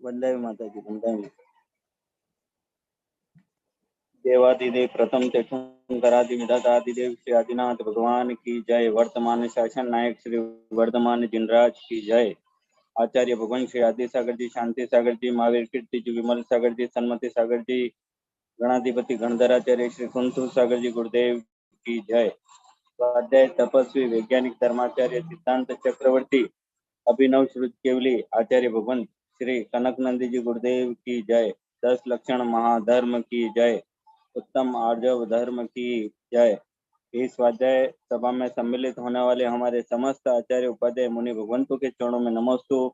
वंदे माता जी, वंदे। देवादिदेव प्रथम तीर्थंकरादि विधाता आदिदेव श्री आदिनाथ भगवान की जय। वर्तमान शासन नायक श्री वर्धमान जिनराज की जय। आचार्य भगवान श्री आदि सागर जी, शांति सागर जी, महावीर कीर्ति जी, विमल सागर जी, सन्मति सागर जी, गणाधिपति गणधराचार्य श्री कुंतु सागर जी गुरुदेव की जय। स्वाध्याय तपस्वी वैज्ञानिक धर्माचार्य सिद्धांत चक्रवर्ती अभिनव श्रुत केवली आचार्य भगवान श्री कनकनंदी जी गुरुदेव की जय। 10 लक्षण महाधर्म की जय। उत्तम आर्जव धर्म की जय। इस स्वाध्याय सभा में सम्मिलित होने वाले हमारे समस्त आचार्य उपाध्याय मुनि भगवंतों के चरणों में नमोस्तु।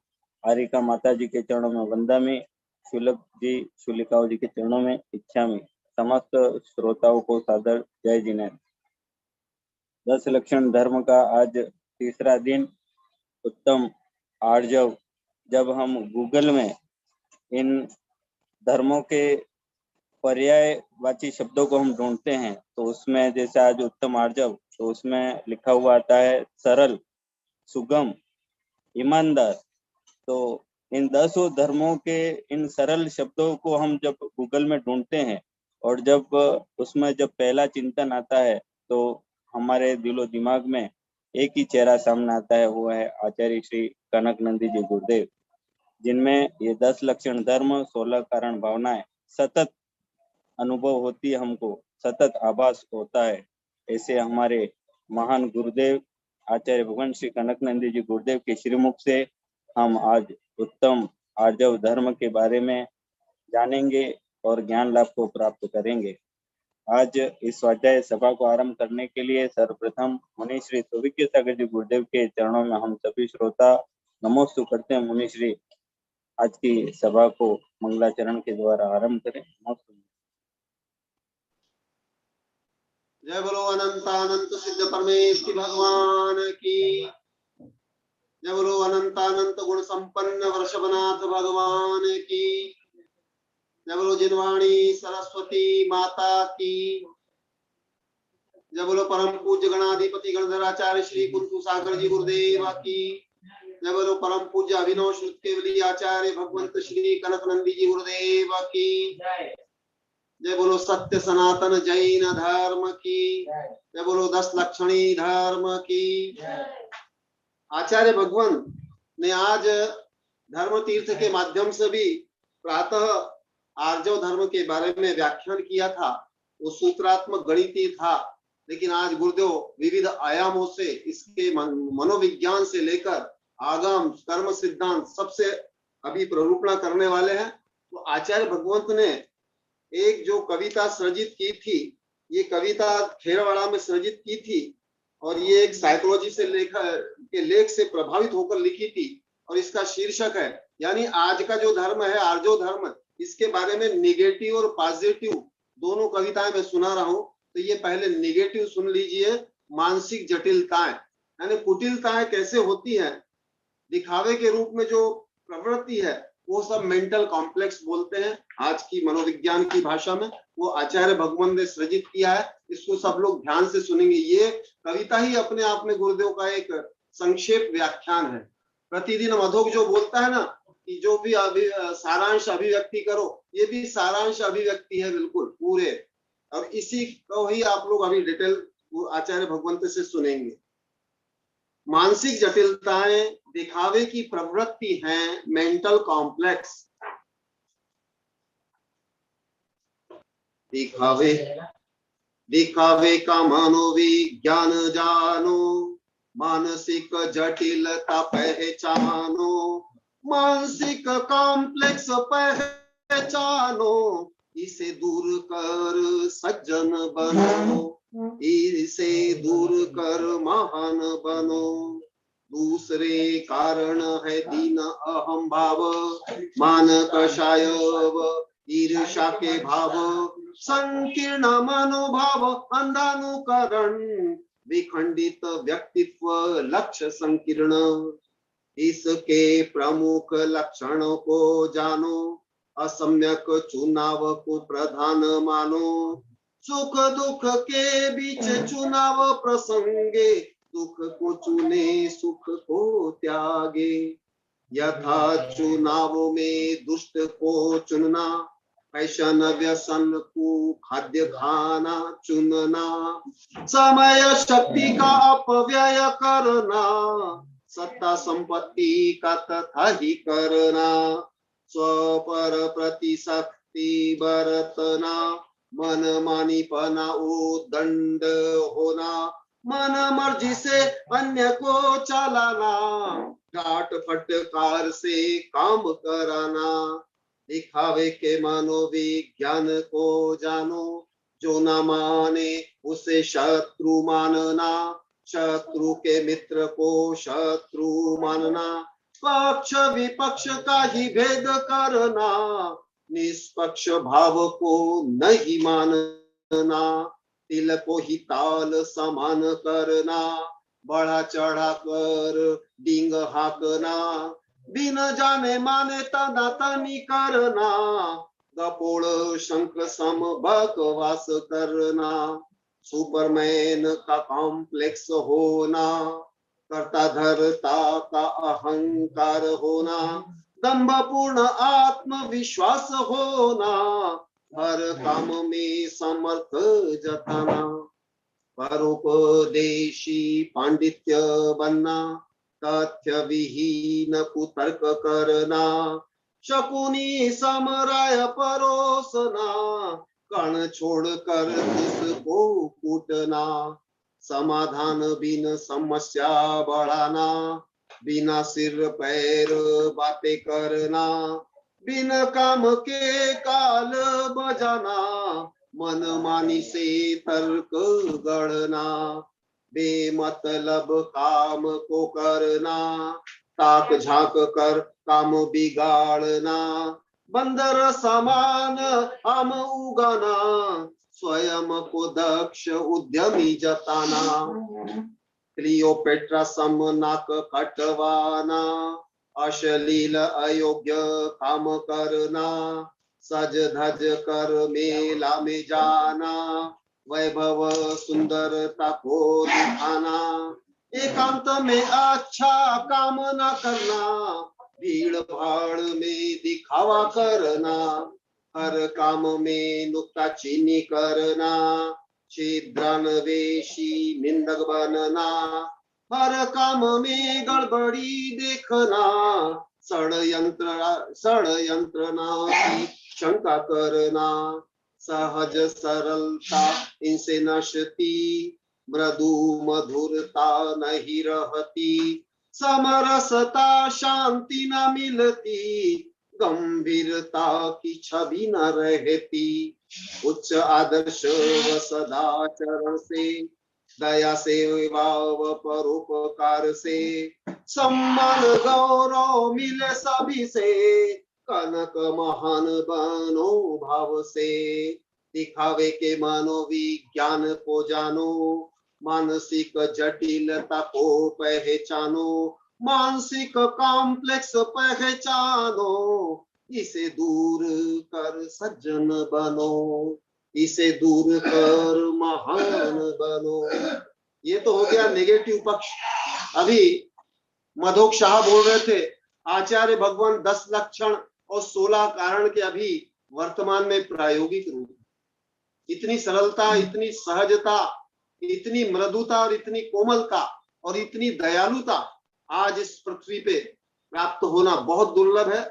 हारिका माता जी के चरणों में वंदामि। शुलभ जी शुलिकाओं जी के चरणों में इच्छामि। समस्त श्रोताओं को सादर जय जिनेन्द्र। 10 लक्षण धर्म का आज तीसरा दिन। उत्तम आर्जव। जब हम गूगल में इन धर्मों के पर्यायवाची शब्दों को हम ढूंढते हैं तो उसमें जैसे आज उत्तम आर्जव, तो उसमें लिखा हुआ आता है सरल, सुगम, ईमानदार। तो इन 10 धर्मों के इन सरल शब्दों को हम जब गूगल में ढूंढते हैं और जब उसमें जब पहला चिंतन आता है तो हमारे दिलो दिमाग में एक ही चेहरा सामने आता है, वो है आचार्य श्री कनकनंदी जी गुरुदेव, जिनमें ये 10 लक्षण धर्म, 16 कारण भावनाएं सतत अनुभव होती है, हमको सतत आभास होता है। ऐसे हमारे महान गुरुदेव आचार्य भगवान श्री कनकनंदी जी गुरुदेव के श्रीमुख से हम आज उत्तम आर्जव धर्म के बारे में जानेंगे और ज्ञान लाभ को प्राप्त करेंगे। आज इस स्वाध्याय सभा को आरंभ करने के लिए सर्वप्रथम मुनि श्री सौभाग्य सागर जी गुरुदेव के चरणों में हम सभी श्रोता नमोस्तु करते हैं। मुनि श्री आज की सभा को मंगलाचरण के द्वारा आरंभ करें। जय बोलो अनंतानंत सिद्ध परमेश्वर भगवान की। जय बोलो अनंतानंत गुण संपन्न वृषभनाथ भगवान की। जय बोलो जिनवाणी सरस्वती माता की। जय बोलो परम पूज्य गणाधिपति गणधराचार्य श्री कुंतु सागर जी गुरुदेव की। जय बोलो परम पूज्य अभिनव श्रुत केवली आचार्य भगवंत श्री कनकनंदी जी गुरुदेव की। जय बोलो सत्य सनातन जैन धर्म की। जय बोलो 10 लक्षणी धर्म की। आचार्य भगवान ने आज धर्म तीर्थ के माध्यम से भी प्रातः आर्जव धर्म के बारे में व्याख्यान किया था। वो सूत्रात्मक गणितीय था, लेकिन आज गुरुदेव विविध आयामों से इसके मनोविज्ञान से लेकर आगम कर्म सिद्धांत सबसे अभी प्ररूपणा करने वाले हैं। तो आचार्य भगवंत ने एक जो कविता सृजित की थी, ये कविता खेरवाड़ा में सृजित की थी और ये एक साइकोलॉजी से लेख से प्रभावित होकर लिखी थी और इसका शीर्षक है, यानी आज का जो धर्म है आर्जव धर्म, इसके बारे में निगेटिव और पॉजिटिव दोनों कविताएं मैं सुना रहा हूं। तो ये पहले निगेटिव सुन लीजिए। मानसिक जटिलताएं यानी कुटिलताएं कैसे होती है, दिखावे के रूप में जो प्रवृत्ति है वो सब मेंटल कॉम्प्लेक्स बोलते हैं आज की मनोविज्ञान की भाषा में। वो आचार्य भगवान ने सृजित किया है, इसको सब लोग ध्यान से सुनेंगे। ये कविता ही अपने आप में गुरुदेव का एक संक्षेप व्याख्यान है। प्रतिदिन मधोक जो बोलता है ना कि जो भी सारांश अभिव्यक्ति करो, ये भी सारांश अभिव्यक्ति है बिल्कुल पूरे, और इसी को ही आप लोग अभी डिटेल आचार्य भगवंत से सुनेंगे। मानसिक जटिलताएं दिखावे की प्रवृत्ति हैं, मेंटल कॉम्प्लेक्स। दिखावे का मनोविज्ञान जानो, मानसिक जटिलता पहचानो, मानसिक कॉम्प्लेक्स पहचानो, इसे दूर कर सज्जन बनो, इसे दूर कर महान बनो। दूसरे कारण है दीन अहम भाव, मान कषायव ईर्ष्या के भाव, संकीर्ण मनोभाव अंधानुकरण, विखंडित व्यक्तित्व लक्ष्य संकीर्ण। इसके प्रमुख लक्षणों को जानो, असम्यक चुनाव को प्रधान मानो, सुख दुख के बीच चुनाव प्रसंगे, दुख को चुने सुख को त्यागे। यथा चुनावों में दुष्ट को चुनना, फैशन व्यसन को खाद्य खाना चुनना, समय शक्ति का अपव्यय करना, सत्ता संपत्ति का तथा ही करना, स्व पर प्रतिशक्ति बरतना, मन मानीपना उदंड होना, मन मर्जी से अन्य को चलाना, डांट फटकार से काम कराना, दिखावे के मनोविज्ञान को जानो, जो न माने उसे शत्रु मानना, शत्रु के मित्र को शत्रु मानना, पक्ष विपक्ष का ही भेद करना, निष्पक्ष भाव को नहीं मानना, तिल को ही ताल समान करना, बढ़ा चढ़ा कर डिंग हाकना, बिन जाने माने तनातनी करना, गपोड़ शंख सम बकवास करना, सुपरमैन का कॉम्प्लेक्स होना, कर्ता धर्ता का अहंकार होना, दंभपूर्ण आत्मविश्वास होना, हर काम में समर्थ जताना, परोपदेशी पांडित्य बनना, तथ्य विहीन कुतर्क करना, शकुनी समराय परोसना, कण छोड़कर उसको कूटना, समाधान बिन समस्या बढ़ाना, बिना सिर पैर बातें करना, बिन काम के काल बजाना, मन मानी से तर्क गढ़ना, बेमतलब काम को करना, ताक झांक कर काम बिगाड़ना, बंदर समान हम उगाना, स्वयं को दक्ष उद्यमी जताना, क्लियोपेट्रा सम नाक कटवाना, अश्लील अयोग्य काम करना, सज धज कर मेला में जाना, वैभव सुंदरता को दिखाना, एकांत में अच्छा काम न करना, भीड़ भाड़ में दिखावा करना, हर काम में नुक्ताचीनी करना, छिद्रान्वेषी निंदक बनना, हर काम में गड़बड़ी देखना, षड्यंत्रना की शंका करना, सहज सरलता इनसे नशती, मृदु मधुरता नहीं रहती, समरसता शांति न मिलती, गंभीरता की छवि न रहती, उच्च आदर्श व सदाचरण से, दया से भाव परोपकार से, सम्मान गौरव मिले सभी से, कनक महान बनो भाव से, दिखावे के मनोविज्ञान को जानो, मानसिक जटिलता को पहचानो, मानसिक कॉम्प्लेक्स पहचानो, इसे दूर कर सज्जन बनो, इसे दूर कर महान बनो। ये तो हो गया नेगेटिव पक्ष। अभी मधोक शाह बोल रहे थे आचार्य भगवान 10 लक्षण और 16 कारण के अभी वर्तमान में प्रायोगिक रूप, इतनी सरलता, इतनी सहजता, इतनी मृदुता और इतनी कोमलता और इतनी दयालुता आज इस पृथ्वी पे प्राप्त होना बहुत दुर्लभ है।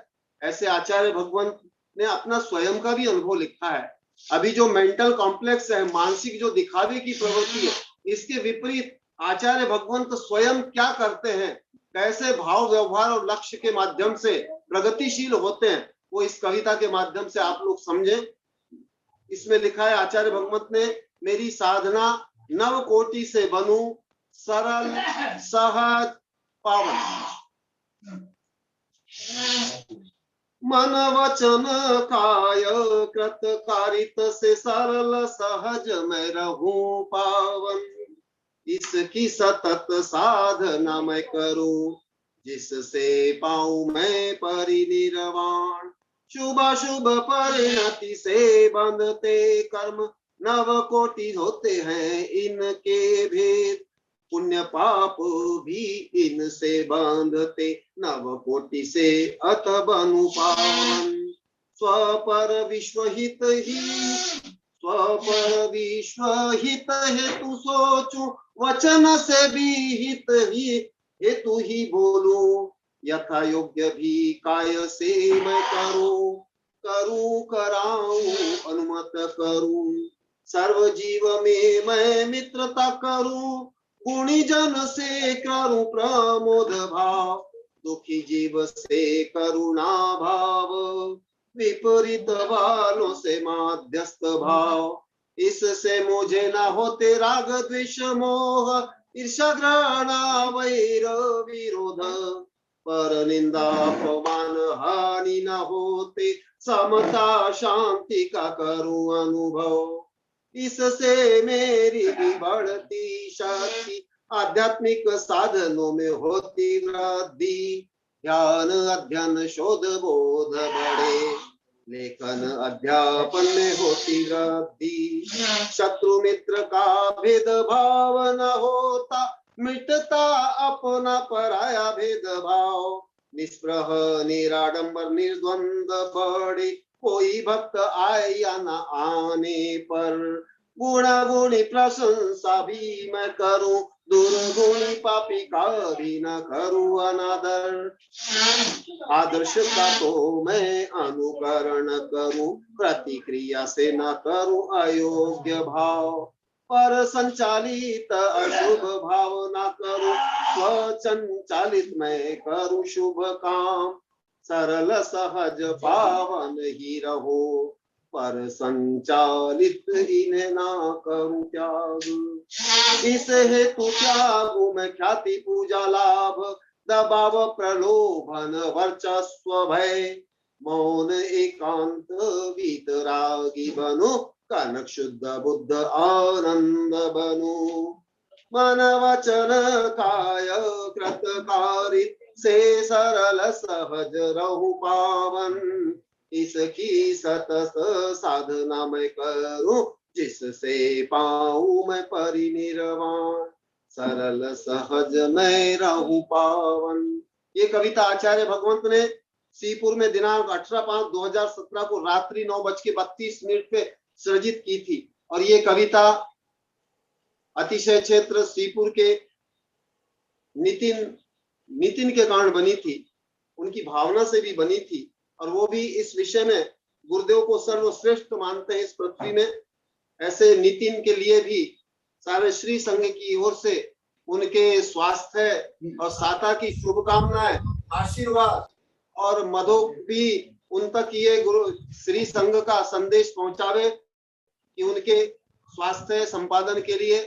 ऐसे आचार्य भगवान ने अपना स्वयं का भी अनुभव लिखा है। अभी जो मेंटल कॉम्प्लेक्स है, मानसिक जो दिखावे की प्रवृत्ति है, इसके विपरीत आचार्य भगवंत स्वयं क्या करते हैं, कैसे भाव व्यवहार और लक्ष्य के माध्यम से प्रगतिशील होते हैं, वो इस कविता के माध्यम से आप लोग समझें। इसमें लिखा है आचार्य भगवंत ने, मेरी साधना नव कोटि से बनूं, सरल सहज पावन, मन वचन काय कृत कारित से सरल सहज मैं रहूं पावन, इसकी सतत साधना मैं करूं, जिससे पाऊं मैं परिनिर्वाण, शुभ शुभ परिणति से बंधते कर्म नव कोटि होते हैं इनके भेद, पुण्य पाप भी इनसे बांधते, नव कोटि से अत बनु पावन। स्वपर विश्वहित ही स्वपर विश्वहित हेतु सोचूं, वचन से भी हित ही हेतु ही बोलूं। यथा योग्य भी काय से मैं करूं कराऊं अनुमत करूं। सर्व जीव में मैं मित्रता करूं, गुणी जन से करूं प्रमोद भाव। दुखी जीव से करुणा भाव, विपरीत वालों से माध्यस्थ भाव। इससे मुझे ना होते राग द्वेष मोह, ईर्ष्या घृणा वैर विरोध। पर निंदा अपमान हानि न होते, समता शांति का करूं अनुभव। इससे मेरी भी बढ़ती शक्ति, आध्यात्मिक साधनों में होती वृद्धि। ध्यान अध्ययन शोध बोध बढ़े, लेखन अध्यापन में होती वृद्धि। शत्रु मित्र का भेद भाव न होता, मिटता अपना पराया भेद भाव। निस्पृह निराडंबर निर्द्वंद बढ़े, कोई भक्त आए या न आने पर। गुणा गुणी प्रशंसा भी मैं करूं, दुर्गुणी पापी का भी न करूं अनादर। आदर्श का तो मैं अनुकरण करूं, प्रतिक्रिया से न करूं अयोग्य भाव। पर संचालित अशुभ भाव न करूं, स्वसंचालित मैं करूं शुभ काम। सरल सहज पावन ही रहो, पर संचालित इन्हें ना करूं त्याग। इस हेतु त्यागू मैं ख्याति पूजा लाभ, दबाव प्रलोभन वर्चस्व भय। मौन एकांत वीतरागी बनो, कनक शुद्ध बुद्ध आनंद बनो। मन वचन काय कृतकारित से सरल सहज रहु पावन। इसकी सतत साधना मैं करूं, जिससे पाऊं मैं परिनिर्वाण। सरल सहज मैं रहूं पावन। ये कविता आचार्य भगवंत ने सीपुर में दिनांक 18/5/2017 को रात्रि 9:32 पे सृजित की थी। और ये कविता अतिशय क्षेत्र सीपुर के नितिन के कारण बनी थी, उनकी भावना से भी बनी थी। और वो भी इस विषय में गुरुदेव को सर्वश्रेष्ठ मानते हैं इस पृथ्वी में। ऐसे नितिन के लिए भी सारे श्री संघ की ओर से उनके स्वास्थ्य और साता की शुभकामनाएं, आशीर्वाद और मधुक भी उन तक ये गुरु श्री संघ का संदेश पहुंचावे कि उनके स्वास्थ्य संपादन के लिए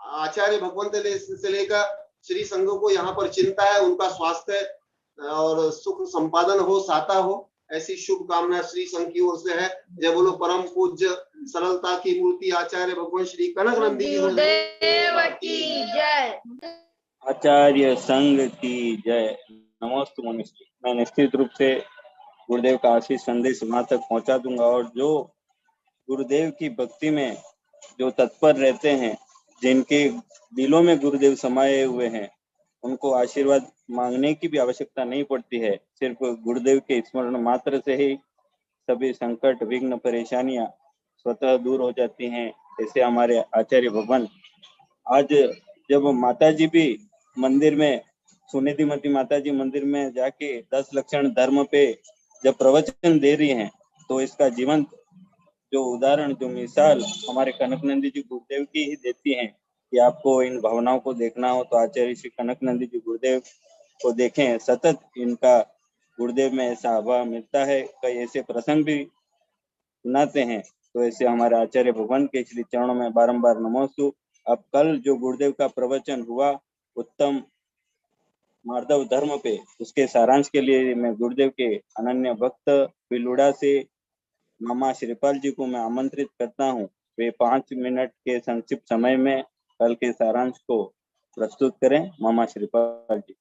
आचार्य भगवंत से लेकर श्री संघ को यहाँ पर चिंता है, उनका स्वास्थ्य और सुख संपादन हो, साता हो, ऐसी शुभकामना श्री संघ की ओर से है। जय बोलो परम पूज्य सरलता की मूर्ति आचार्य भगवान श्री कनक नंदी की जय। आचार्य संघ की जय। नमोस्तु मनुष्य। मैं निश्चित रूप से गुरुदेव का आशीष संदेश वहां तक पहुंचा दूंगा। और जो गुरुदेव की भक्ति में जो तत्पर रहते हैं, जिनके दिलों में गुरुदेव समाये हुए हैं, उनको आशीर्वाद मांगने की भी आवश्यकता नहीं पड़ती है। सिर्फ गुरुदेव के स्मरण मात्र से ही सभी संकट, विघ्न, परेशानियां स्वतः दूर हो जाती हैं। ऐसे हमारे आचार्य भगवान आज जब माताजी भी मंदिर में, सुनिधिमती माताजी मंदिर में जाके 10 लक्षण धर्म पे जब प्रवचन दे रही हैं, तो इसका जीवंत जो उदाहरण, जो मिसाल हमारे कनक नंदी जी गुरुदेव की ही देती हैं कि आपको इन भावनाओं को देखना हो तो आचार्य श्री कनक नंदी जी गुरुदेव को देखें। सतत इनका गुरुदेव में ऐसा अभाव मिलता है। कई ऐसे प्रसंग भी सुनाते हैं। तो ऐसे हमारे आचार्य भगवान के श्री चरणों में बारंबार नमोस्तु। अब कल जो गुरुदेव का प्रवचन हुआ उत्तम माधव धर्म पे, उसके सारांश के लिए मैं गुरुदेव के अनन्य भक्त बिलुड़ा से मामा श्रीपाल जी को मैं आमंत्रित करता हूँ। वे 5 मिनट के संक्षिप्त समय में कल के सारांश को प्रस्तुत करें। मामा श्रीपाल जी।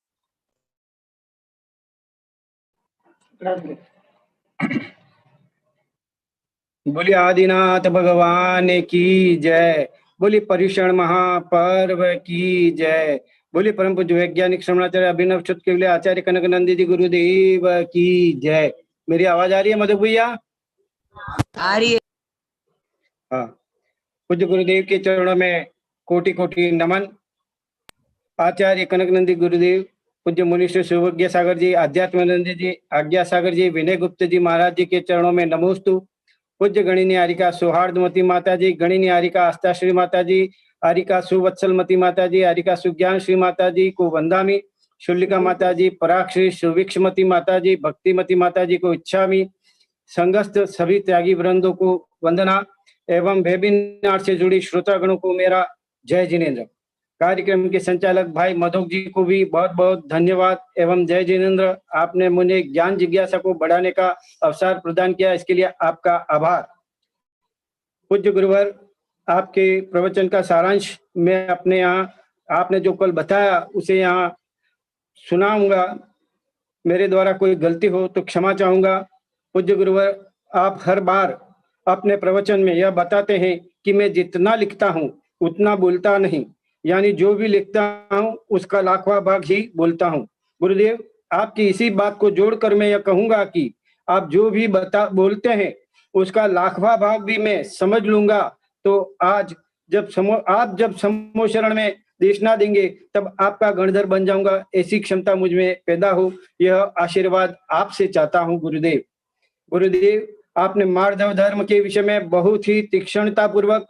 बोलिए आदिनाथ भगवान की जय। बोली पर्युषण महापर्व की जय। बोली परम पूज्य वैज्ञानिक श्रवणाचार्य अभिनव चुत के लिए आचार्य कनक नंदी जी गुरुदेव की जय। मेरी आवाज आ रही है मधु भैया? आ रही है। हाँ, पूज्य गुरुदेव के चरणों में कोटि कोटि नमन। आचार्य कनक नंदी गुरुदेव, पूज्य मुनीश्वर सुभज्ञ सागर जी, अध्यात्मानंद जी, आज्ञा सागर जी, विनय गुप्त जी महाराज जी के चरणों में नमोस्तु। पूज्य गणिनी आरिका सौहार्दमती माता जी, गणिनी आरिका आस्था श्री माता जी, आरिका सुवत्सलमती माता जी, आरिका सुज्ञान श्री माता जी को वंदामी, शुल्लिका माता जी, पराक्षरी सुविक्षमती माता जी, भक्तिमती माता जी को इच्छामी, संगस्त सभी त्यागी वृंदों को वंदना एवं वेबिनार से जुड़ी श्रोतागणों को मेरा जय जिनेन्द्र। कार्यक्रम के संचालक भाई मधुक जी को भी बहुत बहुत धन्यवाद एवं जय जिनेन्द्र। आपने मुझे ज्ञान जिज्ञासा को बढ़ाने का अवसर प्रदान किया, इसके लिए आपका आभार। पूज्य गुरुवर, आपके प्रवचन का सारांश मैं अपने यहाँ आपने जो कल बताया उसे यहाँ सुनाऊंगा। मेरे द्वारा कोई गलती हो तो क्षमा चाहूंगा। पूज्य गुरुवर, आप हर बार अपने प्रवचन में यह बताते हैं कि मैं जितना लिखता हूँ उतना बोलता नहीं, यानी जो भी लिखता हूँ उसका लाखवां भाग ही बोलता हूँ। गुरुदेव, आपकी इसी बात को जोड़कर मैं यह कहूंगा कि आप जो भी बोलते हैं उसका लाखवां भाग भी मैं समझ लूंगा। तो आज आप जब समोशरण में देशना देंगे तब आपका गणधर बन जाऊंगा, ऐसी क्षमता मुझ में पैदा हो, यह आशीर्वाद आपसे चाहता हूँ गुरुदेव। गुरुदेव, आपने मार्दव धर्म के विषय में बहुत ही तीक्ष्णता पूर्वक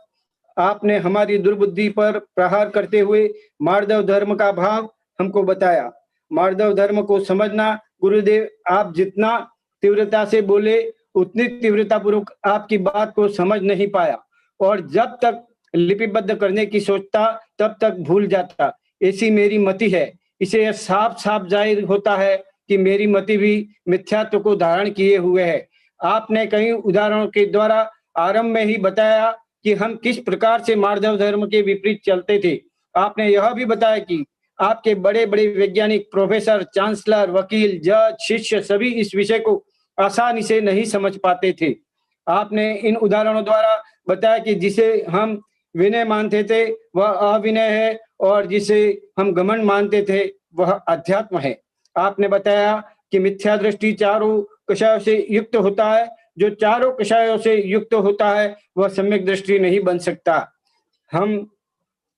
आपने हमारी दुर्बुद्धि पर प्रहार करते हुए मार्दव धर्म का भाव हमको बताया। मार्दव धर्म को समझना गुरुदेव, आप जितना तीव्रता से बोले उतनी तीव्रता पूर्वक आपकी बात को समझ नहीं पाया, और जब तक लिपिबद्ध करने की सोचता तब तक भूल जाता। ऐसी मेरी मति है। इसे साफ साफ जाहिर होता है कि मेरी मति भी मिथ्यात्व को धारण किए हुए है। आपने कई उदाहरणों के द्वारा आरंभ में ही बताया कि हम किस प्रकार से मार्दव धर्म के विपरीत चलते थे। आपने यह भी बताया कि आपके बड़े बड़े वैज्ञानिक, प्रोफेसर, चांसलर, वकील, जज, शिष्य सभी इस विषय को आसानी से नहीं समझ पाते थे। आपने इन उदाहरणों द्वारा बताया कि जिसे हम विनय मानते थे वह अविनय है, और जिसे हम घमंड मानते थे वह अध्यात्म है। आपने बताया कि मिथ्या दृष्टि चारों कषायों से युक्त होता है, जो चारों कषायों से युक्त होता है वह सम्यक दृष्टि नहीं बन सकता। हम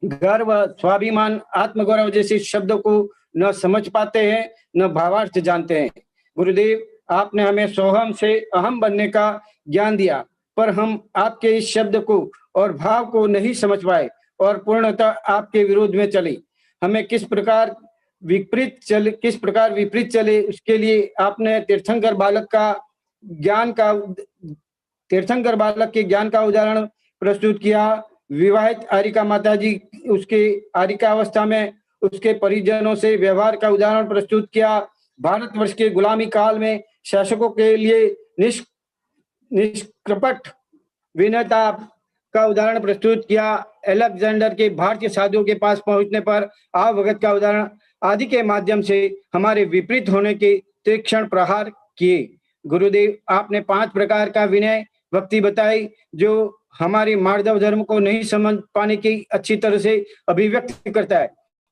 गर्व, स्वाभिमान, आत्मगौरव जैसे शब्दों को न समझ पाते हैं, न भावार्थ जानते हैं। गुरुदेव, आपने हमें सोहम से अहम बनने का ज्ञान दिया, पर हम आपके इस शब्द को और भाव को नहीं समझ पाए और पूर्णतः आपके विरोध में चले। हमें किस प्रकार विपरीत चले उसके लिए आपने तीर्थंकर बालक के ज्ञान का उदाहरण प्रस्तुत किया। विवाहित आरिका माता जी, उसके आरिका अवस्था में उसके परिजनों से व्यवहार का उदाहरण प्रस्तुत किया। भारतवर्ष के गुलामी काल में शासकों के लिए निष्कपट विनयता का उदाहरण प्रस्तुत किया। अलेक्जेंडर के भारतीय साधुओं के पास पहुंचने पर आवभगत का उदाहरण आदि के माध्यम से हमारे विपरीत होने के तीक्ष्ण प्रहार किए। गुरुदेव, आपने 5 प्रकार का विनय भक्ति बताई जो हमारे मार्दव धर्म को नहीं समझ पाने की अच्छी तरह से अभिव्यक्त करता है।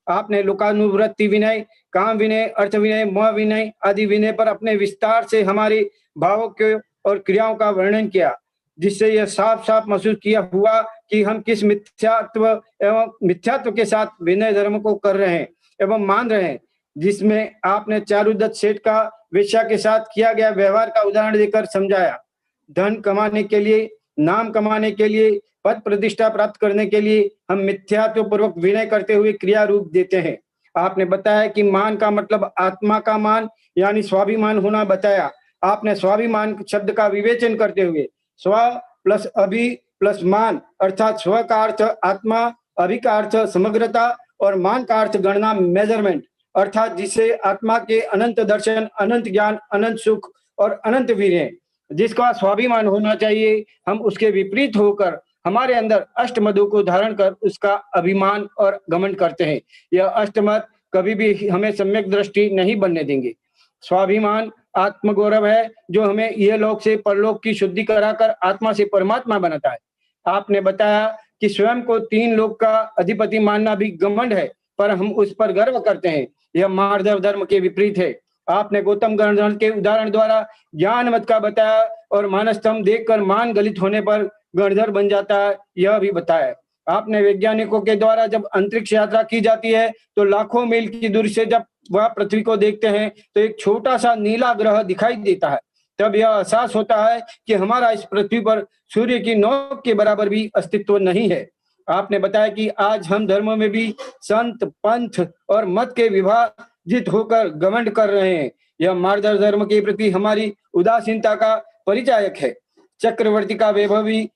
आपने लोकानुवृत्ति विनय, काम विनय, अर्थ विनय, मोह विनय आदि विनय पर अपने विस्तार से हमारे भावों के और क्रियाओं का वर्णन किया, जिससे यह साफ साफ महसूस किया हुआ कि हम किस मिथ्यात्व के साथ विनय धर्म को कर रहे हैं एवं मान रहे हैं, जिसमें आपने चारुदत्त सेठ का वेश्या के साथ किया गया व्यवहार का उदाहरण देकर समझाया। धन कमाने के लिए, नाम कमाने के लिए, पद प्रतिष्ठा प्राप्त करने के लिए हम मिथ्यात्व पूर्वक विनय करते हुए क्रिया रूप देते हैं। आपने बताया कि मान का मतलब आत्मा का मान यानी स्वाभिमान होना बताया। आपने स्वाभिमान शब्द का विवेचन करते हुए स्व प्लस अभि प्लस मान अर्थात स्व का अर्थ आत्मा, अभि का अर्थ समग्रता और मान का अर्थ गणना, मेजरमेंट, अर्थात जिसे आत्मा के अनंत दर्शन, अनंत ज्ञान, अनंत सुख और अनंत वीर है, जिसका स्वाभिमान होना चाहिए, हम उसके विपरीत होकर हमारे अंदर अष्टमदों को धारण कर उसका अभिमान और घमंड करते हैं। यह अष्टमद कभी भी हमें सम्यक दृष्टि नहीं बनने देंगे। स्वाभिमान आत्मगौरव है जो हमें यह लोक से परलोक की शुद्धि कराकर आत्मा से परमात्मा बनाता है। आपने बताया कि स्वयं को 3 लोक का अधिपति मानना भी घमंड है, पर हम उस पर गर्व करते हैं। यह मार्दव धर्म के विपरीत है। आपने गौतम गणधर के उदाहरण द्वारा ज्ञान मत का बताया और मानस्तंभ देखकर मान गलित होने पर गणधर बन जाता है, यह भी बताया। आपने वैज्ञानिकों के द्वारा जब अंतरिक्ष यात्रा की जाती है तो लाखों मील की दूरी से जब वह पृथ्वी को देखते हैं तो एक छोटा सा नीला ग्रह दिखाई देता है। तब यह एहसास होता है कि हमारा इस पृथ्वी पर सूर्य की नोक के बराबर भी अस्तित्व नहीं है। आपने बताया कि आज हम धर्मों में भी संत, पंथ और मत के विभाजित होकर घमंड कर रहे हैं। यह मार्दव धर्म के प्रति हमारी उदासीनता का परिचायक है। चक्रवर्ती का वैभव भी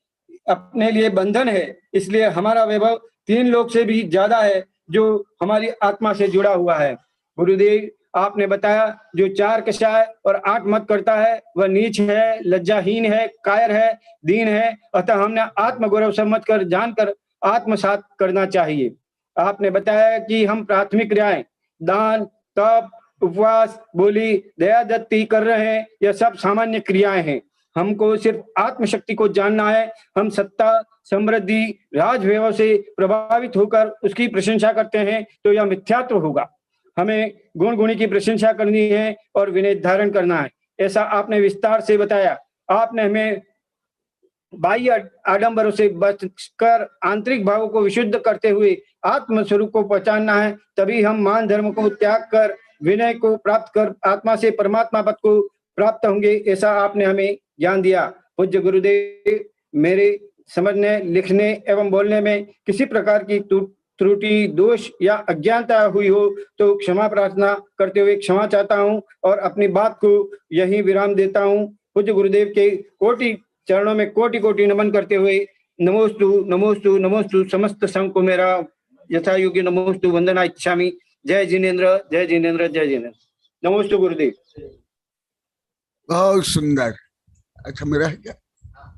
अपने लिए बंधन है, इसलिए हमारा वैभव 3 लोक से भी ज्यादा है जो हमारी आत्मा से जुड़ा हुआ है। गुरुदेव, आपने बताया जो 4 कषाय और 8 मत करता है वह नीच है, लज्जाहीन है, कायर है, दीन है। अतः हमने आत्मगौरव सम्मत कर जानकर आत्मसात करना चाहिए। आपने बताया कि हम प्राथमिक क्रियाएं दान, तप, उपवास, बोली, दया दत्ती कर रहे हैं, यह सब सामान्य क्रियाएं हैं। हमको सिर्फ आत्मशक्ति को जानना है। हम सत्ता, समृद्धि, राजवैभव से प्रभावित होकर उसकी प्रशंसा करते हैं तो यह मिथ्यात्व होगा। हमें गुण गुणी की प्रशंसा करनी है और विनय धारण करना है, ऐसा आपने विस्तार से बताया। आपने हमें बाह्य आडंबरों से बचकर आंतरिक भावों को विशुद्ध करते हुए आत्म स्वरूप को पहचानना है, तभी हम मान धर्म को त्याग कर विनय को प्राप्त कर आत्मा से परमात्मा पद को प्राप्त होंगे, ऐसा आपने हमें ज्ञान दिया। पूज्य गुरुदेव, मेरे समझने, लिखने एवं बोलने में किसी प्रकार की त्रुटि, दोष या अज्ञानता हुई हो तो क्षमा प्रार्थना करते हुए क्षमा चाहता हूं और अपनी बात को यहीं विराम देता हूं। पूज्य गुरुदेव के कोटि चरणों में कोटि कोटि नमन करते हुए नमोस्तु नमोस्तु नमोस्तु समस्त संघ को मेरा यथा योग्य नमोस्तु वंदना इच्छामि। जय जिनेन्द्र, जय जिनेन्द्र, जय जिनेन्द्र। नमोस्तु गुरुदेव। बहुत सुंदर। अच्छा, मेरा है क्या?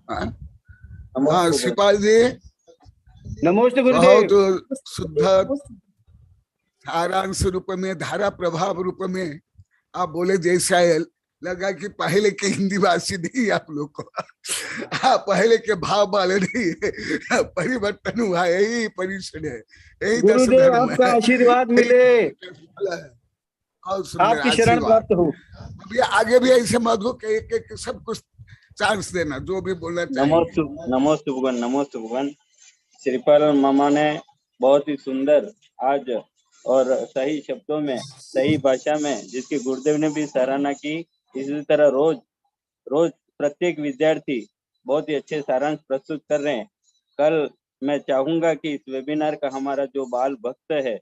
हाँ, शिपाल जी, नमोस्तु गुरुदेव। बहुत शुद्ध सारांश रूप में, धारा प्रभाव रूप में आप बोले, जैसा लगा कि पहले के हिंदी भाषी नहीं आप लोग को, पहले के भाव वाले नहीं, परिवर्तन हुआ, यही परिश्रम है, यही गुरुदेव आपका आशीर्वाद मिले, आपकी शरण प्राप्त हो। अभी आगे भी ऐसे मधु के एक सब कुछ चांस देना, जो भी बोलना चाहिए। नमोस्तु भगवान, नमोस्तु भगवान। श्रीपाल मामा ने बहुत ही सुंदर आज और सही शब्दों में, सही भाषा में, जिसकी गुरुदेव ने भी सराहना की, इसी तरह रोज प्रत्येक विद्यार्थी बहुत ही अच्छे सारांश प्रस्तुत कर रहे हैं। कल मैं चाहूंगा कि इस वेबिनार का हमारा जो बाल भक्त है,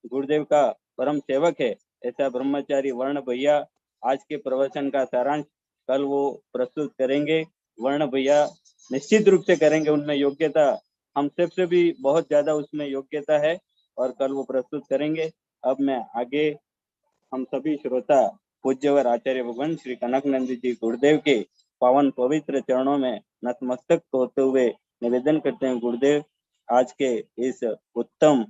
गुरुदेव का परम सेवक है, ऐसा ब्रह्मचारी वर्ण भैया आज के प्रवचन का सारांश कल वो प्रस्तुत करेंगे। वर्ण भैया निश्चित रूप से करेंगे, उनमें योग्यता हम सबसे भी बहुत ज्यादा उसमें योग्यता है और कल वो प्रस्तुत करेंगे। अब मैं आगे हम सभी श्रोता पूज्यवर आचार्य भगवान श्री कनकनंदी जी गुरुदेव के पावन पवित्र चरणों में नतमस्तक होते हुए निवेदन करते हैं, गुरुदेव आज के इस उत्तम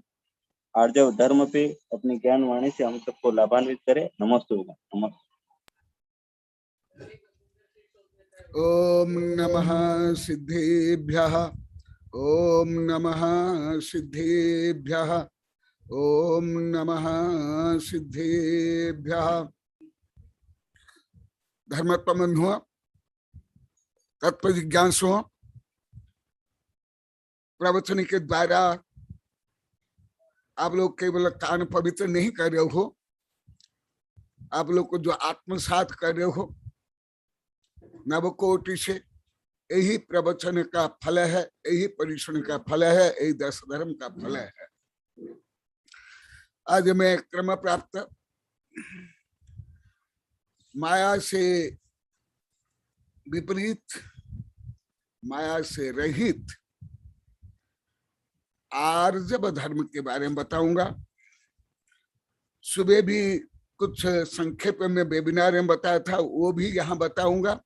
आर्जव धर्म पे अपनी ज्ञान वाणी से हम सबको लाभान्वित करें। नमस्ते। नमस्ते। ओम नमः सिद्धेभ्यः, ओम नमः सिद्धेभ्यः, ओम नमः सिद्धेभ्यः। धर्मत्वमन्हो तत्व जिज्ञासु प्रवचन के द्वारा आप लोग केवल कान पवित्र नहीं कर रहे हो, आप लोग को जो आत्मसात कर रहे हो नवकोटि से, यही प्रवचन का फल है, यही परिश्रम का फल है, यही दस धर्म का फल है। आज मैं क्रम प्राप्त माया से विपरीत, माया से रहित आर्जव धर्म के बारे में बताऊंगा। सुबह भी कुछ संक्षेप में वेबिनार में बताया था, वो भी यहाँ बताऊंगा।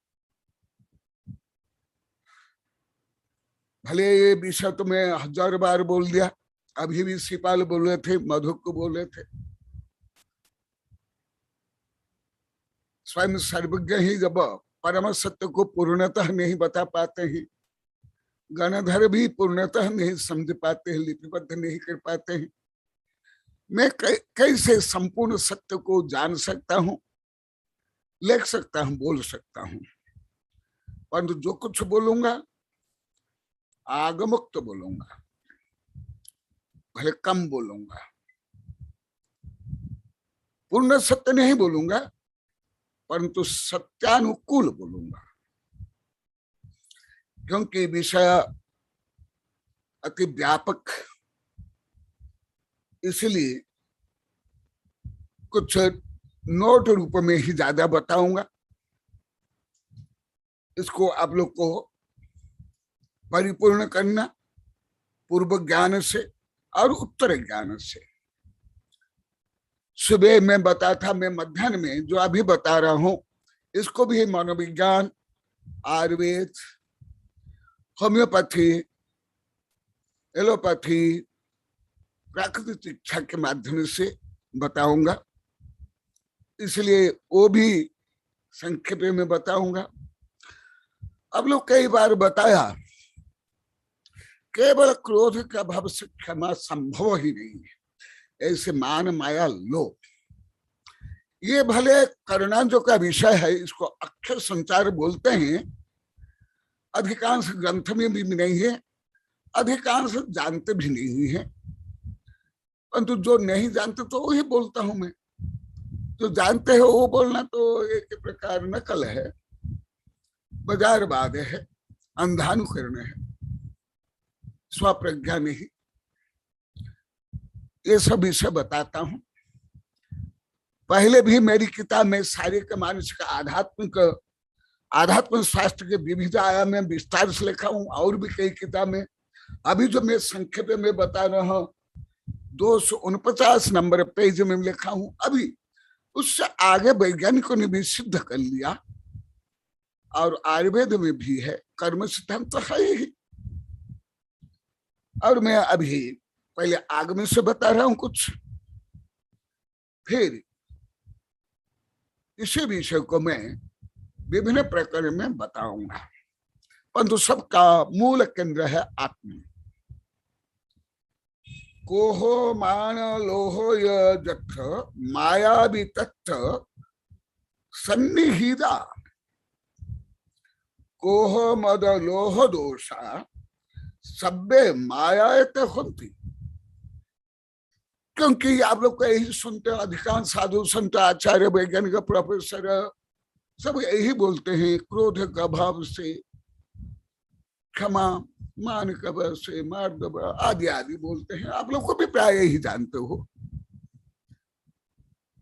भले ये विषय तो मैं 1000 बार बोल दिया, अभी भी शिपाल बोल रहे थे, मधु को बोल रहे थे। स्वयं सर्वज्ञ ही जब परम सत्य को पूर्णतः नहीं बता पाते हैं, गणधर भी पूर्णतः नहीं समझ पाते हैं, लिपिबद्ध नहीं कर पाते हैं। मैं कैसे संपूर्ण सत्य को जान सकता हूं, लिख सकता हूं, बोल सकता हूं, परंतु जो कुछ बोलूंगा आगमुक्त बोलूंगा, भले कम बोलूंगा, पूर्ण सत्य नहीं बोलूंगा, परंतु सत्यानुकूल बोलूंगा, क्योंकि विषय अति व्यापक, इसलिए कुछ नोट रूप में ही ज्यादा बताऊंगा। इसको आप लोग को परिपूर्ण करना पूर्व ज्ञान से और उत्तर ज्ञान से। सुबह मैं बता था, मैं मध्याह्न में जो अभी बता रहा हूं, इसको भी मनोविज्ञान, आयुर्वेद, होम्योपैथी, एलोपैथी, प्राकृतिक चिकित्सा के माध्यम से बताऊंगा, इसलिए वो भी संक्षेप में बताऊंगा। अब लोग कई बार बताया केवल क्रोध का भाव से क्षमा संभव ही नहीं है, ऐसे मान माया लोभ, ये भले करुणांजो का विषय है, इसको अक्षर संचार बोलते हैं, अधिकांश ग्रंथ में भी नहीं है, अधिकांश जानते भी नहीं है, परंतु जो नहीं जानते तो वही बोलता हूं मैं। जो जानते हो वो बोलना तो एक प्रकार नकल है, बाजारवाद है, अंधानुकरण है, स्वप्रज्ञा नहीं। ये सब विषय बताता हूं। पहले भी मेरी किताब में शारीरिक मानसिक आध्यात्मिक शास्त्र के विविध आयाम में विस्तार से लिखा हूं, और भी कई किताब में। अभी जो मैं संक्षेप में बता रहा हूं 249 नंबर पेज में लिखा हूं। अभी उससे आगे वैज्ञानिकों ने भी सिद्ध कर लिया, और आयुर्वेद में भी है, कर्म सिद्धांत तो है ही। और मैं अभी पहले आगम से बता रहा हूं कुछ, फिर इसी विषय को मैं विभिन्न प्रकरण में बताऊंगा, परंतु सबका मूल केंद्र है आत्मा। कोहो मान लोहो यथ माया भी तत्थ सन्निहिता, कोहो मद लोह दोषा सब्बे मायायत होती। क्योंकि आप लोग को यही सुनते हैं, अधिकांश साधु संत, आचार्य, वैज्ञानिक, प्रोफेसर सब यही बोलते हैं, क्रोध का भाव से क्षमा, मान का भाव से मार्ग आदि आदि बोलते हैं। आप लोग को भी प्राय ही जानते हो,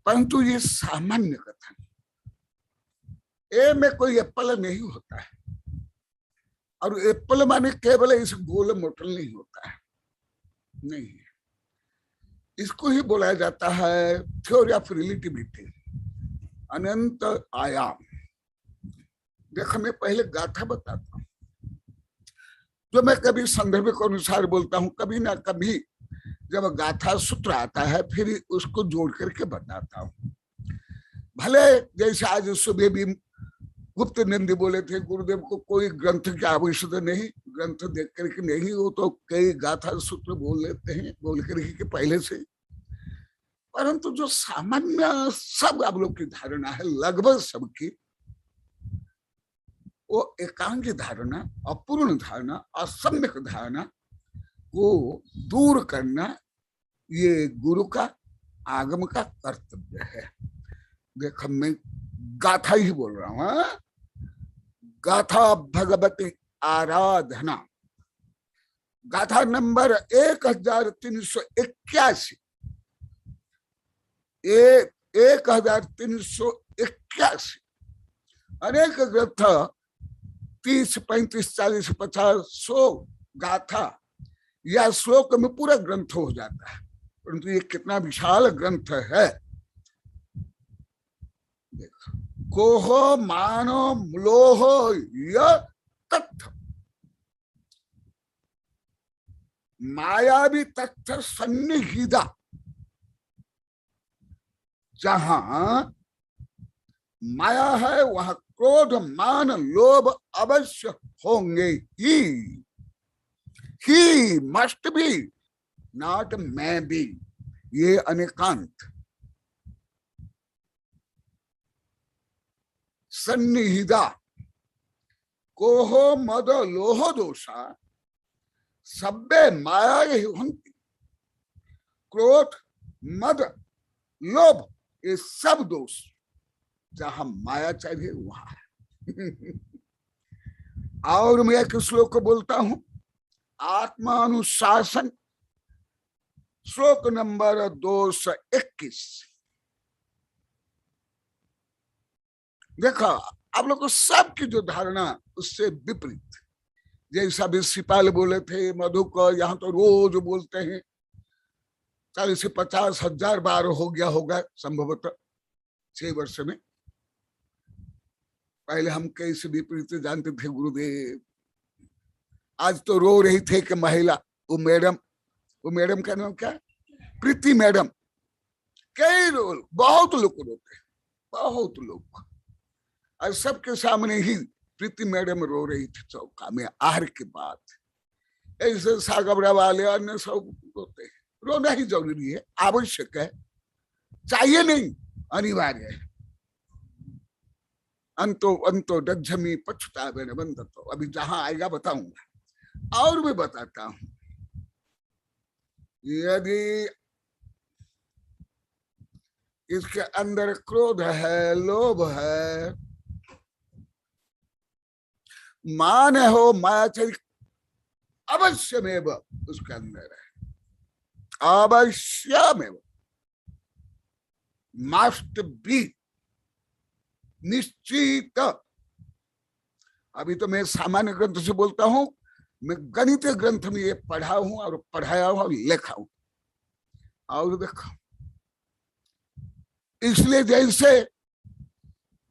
परंतु ये सामान्य कथन, ए में कोई एप्पल नहीं होता है, और एप्पल माने केवल इस गोल मोटल नहीं होता है, नहीं। इसको ही बोला जाता है थ्योरी ऑफ रिलेटिविटी, अनंत आयाम। देखो मैं पहले गाथा बताता हूं, जो मैं कभी संदर्भ के अनुसार बोलता हूं, कभी ना कभी जब गाथा सूत्र आता है फिर उसको जोड़ करके बताता हूं। भले जैसे आज सुबह भी गुप्त नंदी बोले थे, गुरुदेव को कोई ग्रंथ की आवश्यकता नहीं, ग्रंथ देख करके नहीं, वो तो कई गाथा सूत्र बोल लेते हैं, बोल करके पहले से। परंतु जो सामान्य सब आप लोग की धारणा है, लगभग सबकी, वो एकांगी धारणा, अपूर्ण धारणा, असम्यक धारणा को दूर करना ये गुरु का, आगम का कर्तव्य है। देखो मैं गाथा ही बोल रहा हूं, गाथा भगवती आराधना, गाथा नंबर 1381, 1381। अनेक ग्रंथ 30, 35, 40, 50, 100 गाथा या श्लोक में पूरा ग्रंथ हो जाता है, परंतु ये कितना विशाल ग्रंथ है। देखो, कोहो मानो लोहो य तत्थ मायावी तत्थ सन्निहिता, जहां माया है वहां क्रोध मान लोभ अवश्य होंगे ही। ही मस्ट बी, नॉट मैं बी। ये अनेकांत। सन्निहिता कोहो मद लोह दोषा सब्बे माया ही हंति। क्रोध, मद, लोभ, ये सब दोष जहां माया चाहिए वहां है। और मैं एक श्लोक को बोलता हूं, आत्मानुशासन, श्लोक नंबर 221। देखो आप लोग को सबकी जो धारणा उससे विपरीत, जैसा भी सिपाल बोले थे, मधु को यहाँ तो रोज बोलते हैं, 40 से 50 हजार बार हो गया होगा संभवतः 6 वर्ष में। पहले हम कैसे विपरीत जानते थे गुरुदेव। आज तो रो रही थे कि महिला, वो मैडम का नाम क्या, प्रीति मैडम, कई लोग, बहुत लोग रोते हैं, बहुत लोग। और सबके सामने ही प्रीति मैडम रो रही थी चौका में आहार के बाद। ऐसे सागबरा वाले अन्य सब रोते हैं। रोना ही जरूरी है, आवश्यक है, चाहिए नहीं, अनिवार्य है। अंतो डज्झमी पछतावे न बंधतो। अभी जहां आएगा बताऊंगा। और भी बताता हूं, यदि इसके अंदर क्रोध है, लोभ है, मान हो, मायाचरिक अवश्यमेव उसके अंदर है, अवश्यमेव, मस्ट बी, निश्चित। अभी तो मैं सामान्य ग्रंथ से बोलता हूं, मैं गणित ग्रंथ में ये पढ़ा हूं और पढ़ाया हूं और लिखा हूं। और देखो, इसलिए जैसे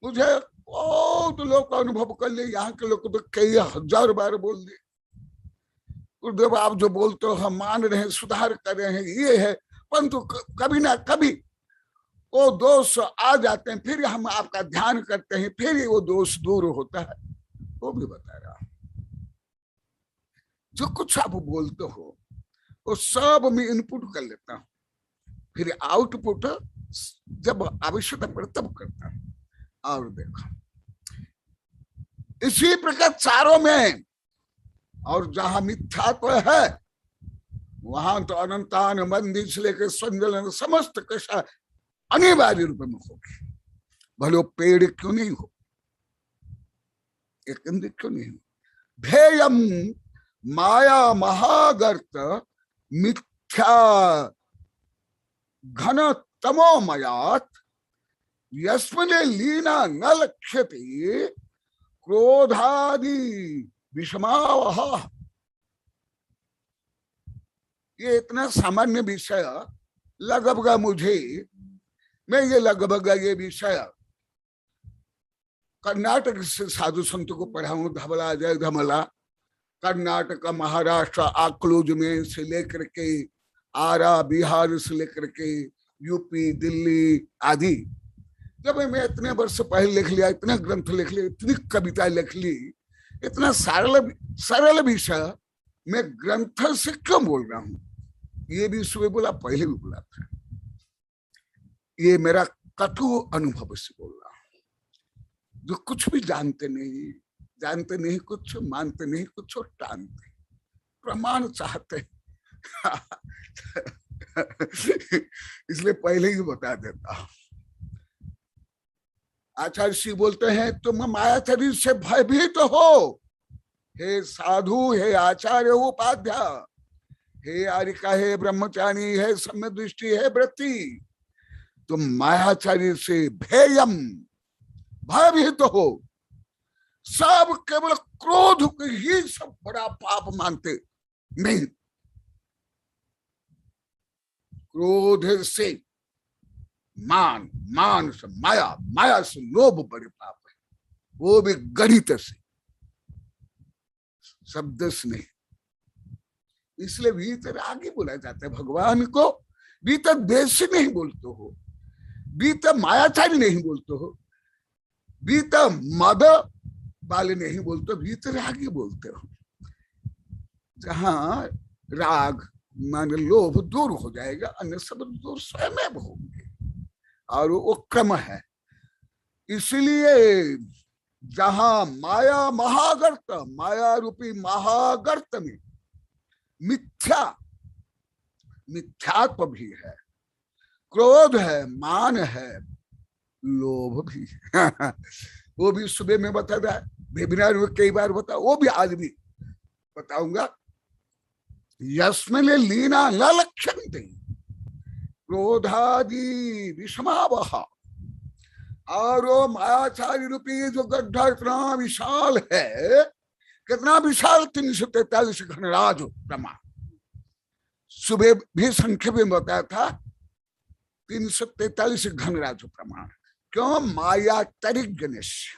मुझे बहुत लोग अनुभव कर ले, यहाँ के लोग तो कई हजार बार बोल दिए, गुरुदेव आप जो बोलते हो हम मान रहे हैं, सुधार कर रहे हैं, ये है, परंतु कभी ना कभी वो दोष आ जाते हैं, फिर हम आपका ध्यान करते हैं, फिर वो दोष दूर होता है। वो भी बता रहा हूं, जो कुछ आप बोलते हो वो सब मैं इनपुट कर लेता हूं, फिर आउटपुट जब आवश्यकता पड़े तब करता हूं। और देखो इसी प्रकार चारों में, और जहां मिथ्यात्व है वहां तो अनंतान मंदिर से लेकर संजलन समस्त कशा अनिवार्य रूप में होगी। भले पेड़ क्यों नहीं हो, एक क्यों नहीं हो। भेयम माया महागर्त मिथ्या घन तमोमयात यस्मिने लीना न लक्ष्यते क्रोधादि विषमावह। ये इतना सामान्य विषय लगभग मुझे, मैं ये लगभग ये विषय कर्नाटक से साधु संतों को पढ़ा हूं, धमला जय धमला, कर्नाटक, महाराष्ट्र, आक्लोज में से लेकर के आरा, बिहार से लेकर के यूपी, दिल्ली आदि। जब मैं इतने वर्ष पहले लिख लिया, इतने ग्रंथ लिख लिए, इतनी कविता लिख ली, इतना सरल विषय मैं ग्रंथ से क्यों बोल रहा हूं? ये भी सुबह बोला, पहले भी बोला था, ये मेरा कटु अनुभव से बोल रहा हूं। जो कुछ भी जानते नहीं कुछ, मानते नहीं कुछ और टानते, प्रमाण चाहते इसलिए पहले ही बता देता हूं। आचार्य श्री बोलते हैं तुम मायाचरी से भयभीत हो, हे साधु, हे आचार्य उपाध्याय, हे आरिका, हे ब्रह्मचारी, हे सम्यक दृष्टि, हे व्रति, तुम मायाचारी से भेयम, भयभीत हो। सब केवल क्रोध को ही सब बड़ा पाप मानते नहीं। क्रोध से मान से माया से लोभ बड़े पाप है, वो भी गणित से, शब्द से नहीं। इसलिए भीतर आगे बोला जाता है भगवान को भीतर देश नहीं बोलते हो, भीतर मायाचारी नहीं बोलते हो, भीतर मद वाले नहीं बोलते, भीतर आगे बोलते हो। जहां राग मान लोभ दूर हो जाएगा, अन्य सब दूर स्वयं होंगे, और वो क्रम है। इसलिए जहां माया महागर्त, माया रूपी महागर्त में मिथ्यात्व भी है, क्रोध है, मान है, लोभ भी है। वो भी सुबह में बताया, वेबिनार में कई बार बता, वो भी आज भी बताऊंगा। यस्मिन् लीना न लक्ष्यन्ते क्रोधादि विषमावह। और वो मायाचारी रूपी जो गड्ढा इतना विशाल है, कितना विशाल, 343 घनराज ब्रह्मा। सुबह भी संख्या में बताया था 343 घनराज प्रमाण। क्यों? मायाचारी गणेश,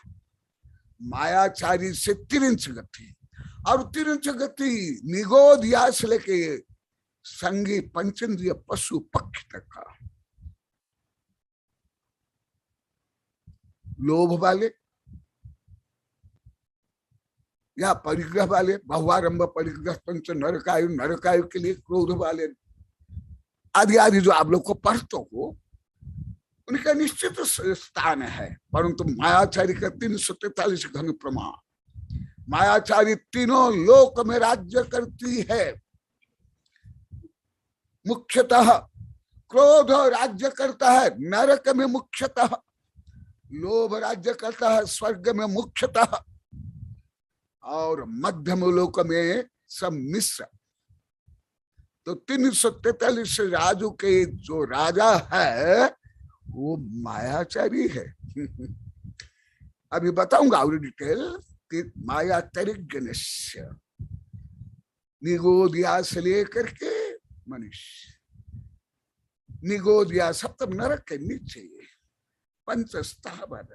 मायाचारी से 3 गति, और 3 गति निगोदिया से लेके संगी पंचेंद्रिय पशु पक्षी तक का। लोभ वाले या परिग्रह वाले, बहुआरंभ परिग्रह पंच नरकायु, नरकायु के लिए क्रोध वाले आदि आदि जो आप लोग को पढ़ते हो, उनका निश्चित स्थान है। परंतु मायाचारी का 343 घन प्रमाण, मायाचारी तीनों लोक में राज्य करती है। मुख्यतः क्रोध राज्य करता है नरक में, मुख्यतः लोभ राज्य करता है स्वर्ग में मुख्यतः, और मध्यम लोक में सब मिश्र। तो 343 राजू के जो राजा है वो मायाचारी है। अभी बताऊंगा और डिटेल कि मायाचारी गणेश निगोदिया से लेकर के मनुष्य, निगोदिया सप्तम नरक के नीचे पंच स्थावर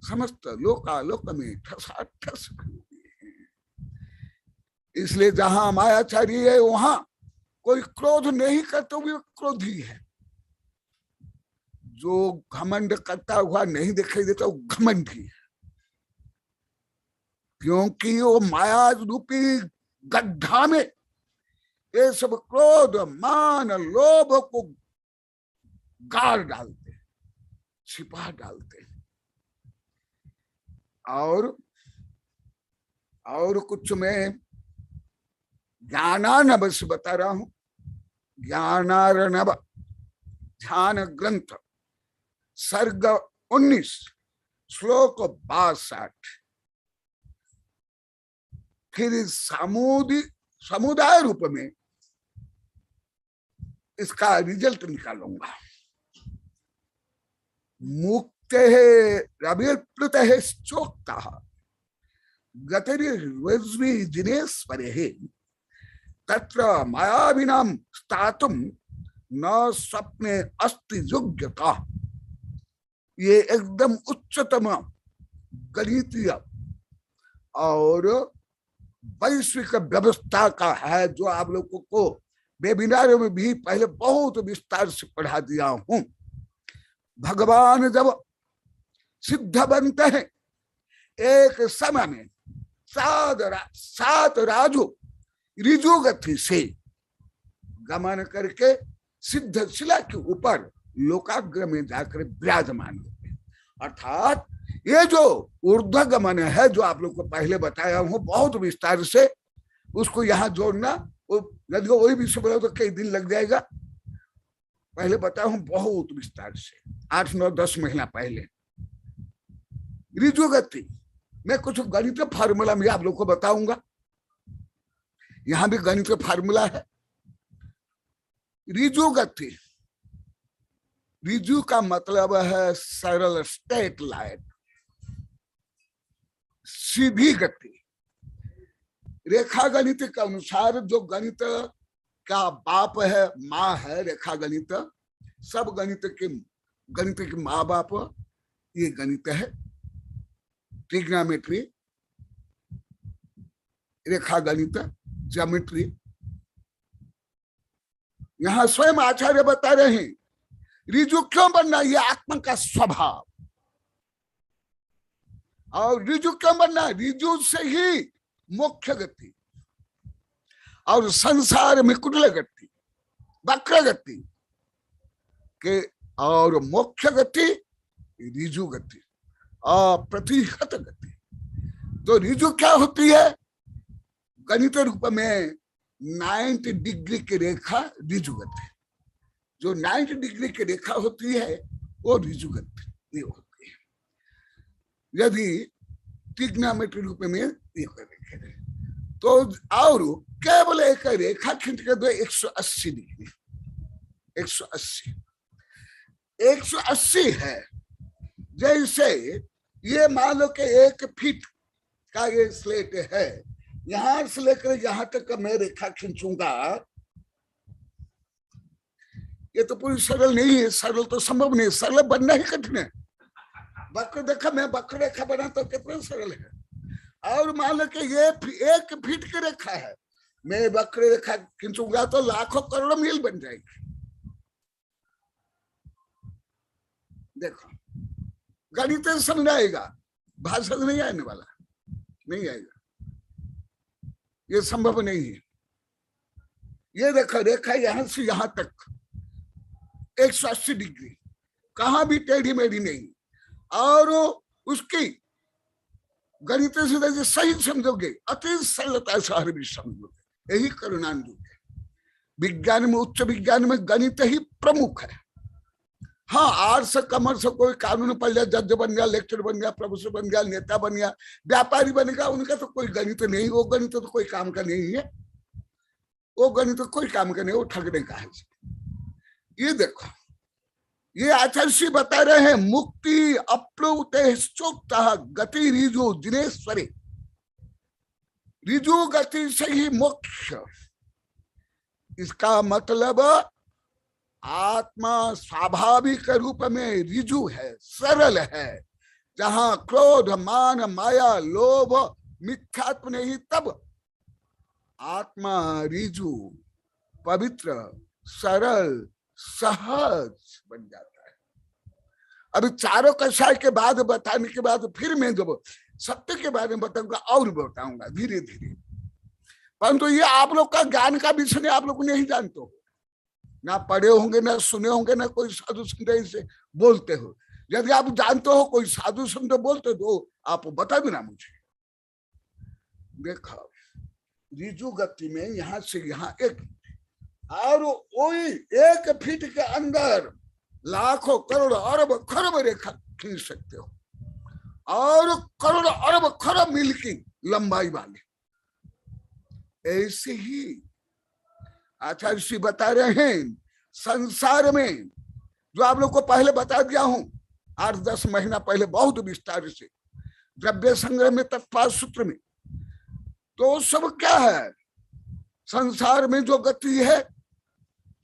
समस्त लोकालोक में ठसाठस। इसलिए जहां मायाचारी है वहां कोई क्रोध नहीं करते हुए क्रोधी है। जो घमंड करता हुआ नहीं दिखाई देता वो घमंडी है, क्योंकि वो माया रूपी गड्ढा में ये सब क्रोध मान लोभ को गाड़ डालते, छिपा डालते। और कुछ मैं ज्ञानार्णव से बता रहा हूं। ज्ञानार्णव ध्यान ग्रंथ सर्ग 19 श्लोक 62। फिर समुदाय रूप में इसका रिजल्ट निकालूंगा। मुक्त है रविप्लुत है चोक्ता गतिर्वज्वी जिनेश्वर है तत्र मायाविनाम स्थातुम न स्वप्ने अस्ति योग्यता। ये एकदम उच्चतम गणितीय और वैश्विक व्यवस्था का है, जो आप लोगों को वेबिनार में भी पहले बहुत विस्तार से पढ़ा दिया हूं। भगवान जब सिद्ध बनते हैं, एक समय में 7 राजू ऋजु गति से गमन करके सिद्ध शिला के ऊपर लोकाग्र में जाकर विराजमान होते हैं। अर्थात ये जो ऊर्ध्व गमन है, जो आप लोग को पहले बताया हूं बहुत विस्तार से, उसको यहाँ जोड़ना, यदि वही विषय बोला तो कई दिन लग जाएगा। पहले बताया हूं बहुत विस्तार से, 8, 9, 10 महीना पहले। ऋजु गति मैं कुछ गणित फार्मूला में आप लोग को बताऊंगा। यहां भी गणित फार्मूला है। ऋजु गति, ऋजु का मतलब है सरल, स्ट्रेट लाइन, सीधी गति। रेखा गणित के अनुसार जो गणित का बाप है, माँ है, रेखा गणित, सब गणित के माँ बाप ये गणित है। ट्रिग्नोमेट्री, रेखा गणित, ज्योमेट्री। यहां स्वयं आचार्य बता रहे हैं ऋजु क्यों बनना, ये आत्मा का स्वभाव। और ऋजु क्यों बनना, ऋजु से ही मुख्य गति। और संसार में कुटिल गति, वक्र गति के, और मोक्ष गति ऋजु गति, अप्रतिहत गति। तो ऋजु क्या होती है? गणित रूप में 90 डिग्री की रेखा ऋजु गति। जो 90 डिग्री की रेखा होती है वो ऋजु गति होती है। यदि ट्रिग्नोमेट्री रूप में ये करेंगे तो, और केवल एक रेखा खींच कर दो 180 डिग्री, 180 है। जैसे ये मान लो कि 1 फीट का ये स्लेट है, यहां से लेकर यहां तक का मैं रेखा खींचूंगा, ये तो पूरी सरल नहीं है। सरल तो संभव नहीं, सरल बनना ही कठिन है। वक्र देखा, मैं वक्र रेखा बना तो कितना सरल है। और मान लो कि ये 1 फीट की रेखा है, मैं वक्र रेखा खींचूंगा तो लाखों करोड़ों मील बन जाएगी। देखो गणित समझ आएगा, भाषा नहीं आने वाला, नहीं आएगा, ये संभव नहीं है। ये देखो रेखा यहां से यहां तक 180 डिग्री, कहां भी टेढ़ी मेढ़ी नहीं। और उसकी गणित से सही समझोगे, अति सरलता से हर भी समझोगे, यही करुणांजु है। विज्ञान में, उच्च विज्ञान में गणित ही प्रमुख है। हाँ, आर्ट्स कॉमर्स कोई कानून पढ़ लिया, जज बन गया, लेक्चर बन गया, प्रोफेसर बन गया, नेता बन गया, व्यापारी बन गया, उनका तो कोई गणित नहीं, वो गणित तो कोई काम का नहीं है, वो गणित तो कोई काम का नहीं, वो ठगने का है। ये देखो, ये आचार्य बता रहे हैं, मुक्ति अप्लुत गति ऋजु जिनेश्वरी, ऋजु गति से ही मोक्ष। इसका मतलब आत्मा स्वाभाविक रूप में ऋजु है, सरल है। जहां क्रोध, मान, माया, लोभ, मिथ्यात्व नहीं, तब आत्मा ऋजु, पवित्र, सरल, सहज बन जाता है। अभी चारों कषाय के बाद बताने के बाद फिर मैं जब सत्य के बारे में बताऊंगा और बताऊंगा धीरे धीरे। परंतु ये आप लोग का ज्ञान का विषय आप लोग नहीं जानते हो, ना पढ़े होंगे, ना सुने होंगे, ना कोई साधु संत से बोलते हो। यदि आप जानते हो कोई साधु संत बोलते तो आप बता देना मुझे। देखो ऋजु गति में यहां से यहां 1, और वही 1 फीट के अंदर लाखों करोड़ अरब खरब रेखा खींच सकते हो, और करोड़ अरब खरब मील की लंबाई वाले। ऐसे ही आचार्य श्री बता रहे हैं, संसार में जो आप लोग को पहले बता दिया हूं 8-10 महीना पहले बहुत विस्तार से, द्रव्य संग्रह में, तत्पाद सूत्र में, तो सब क्या है? संसार में जो गति है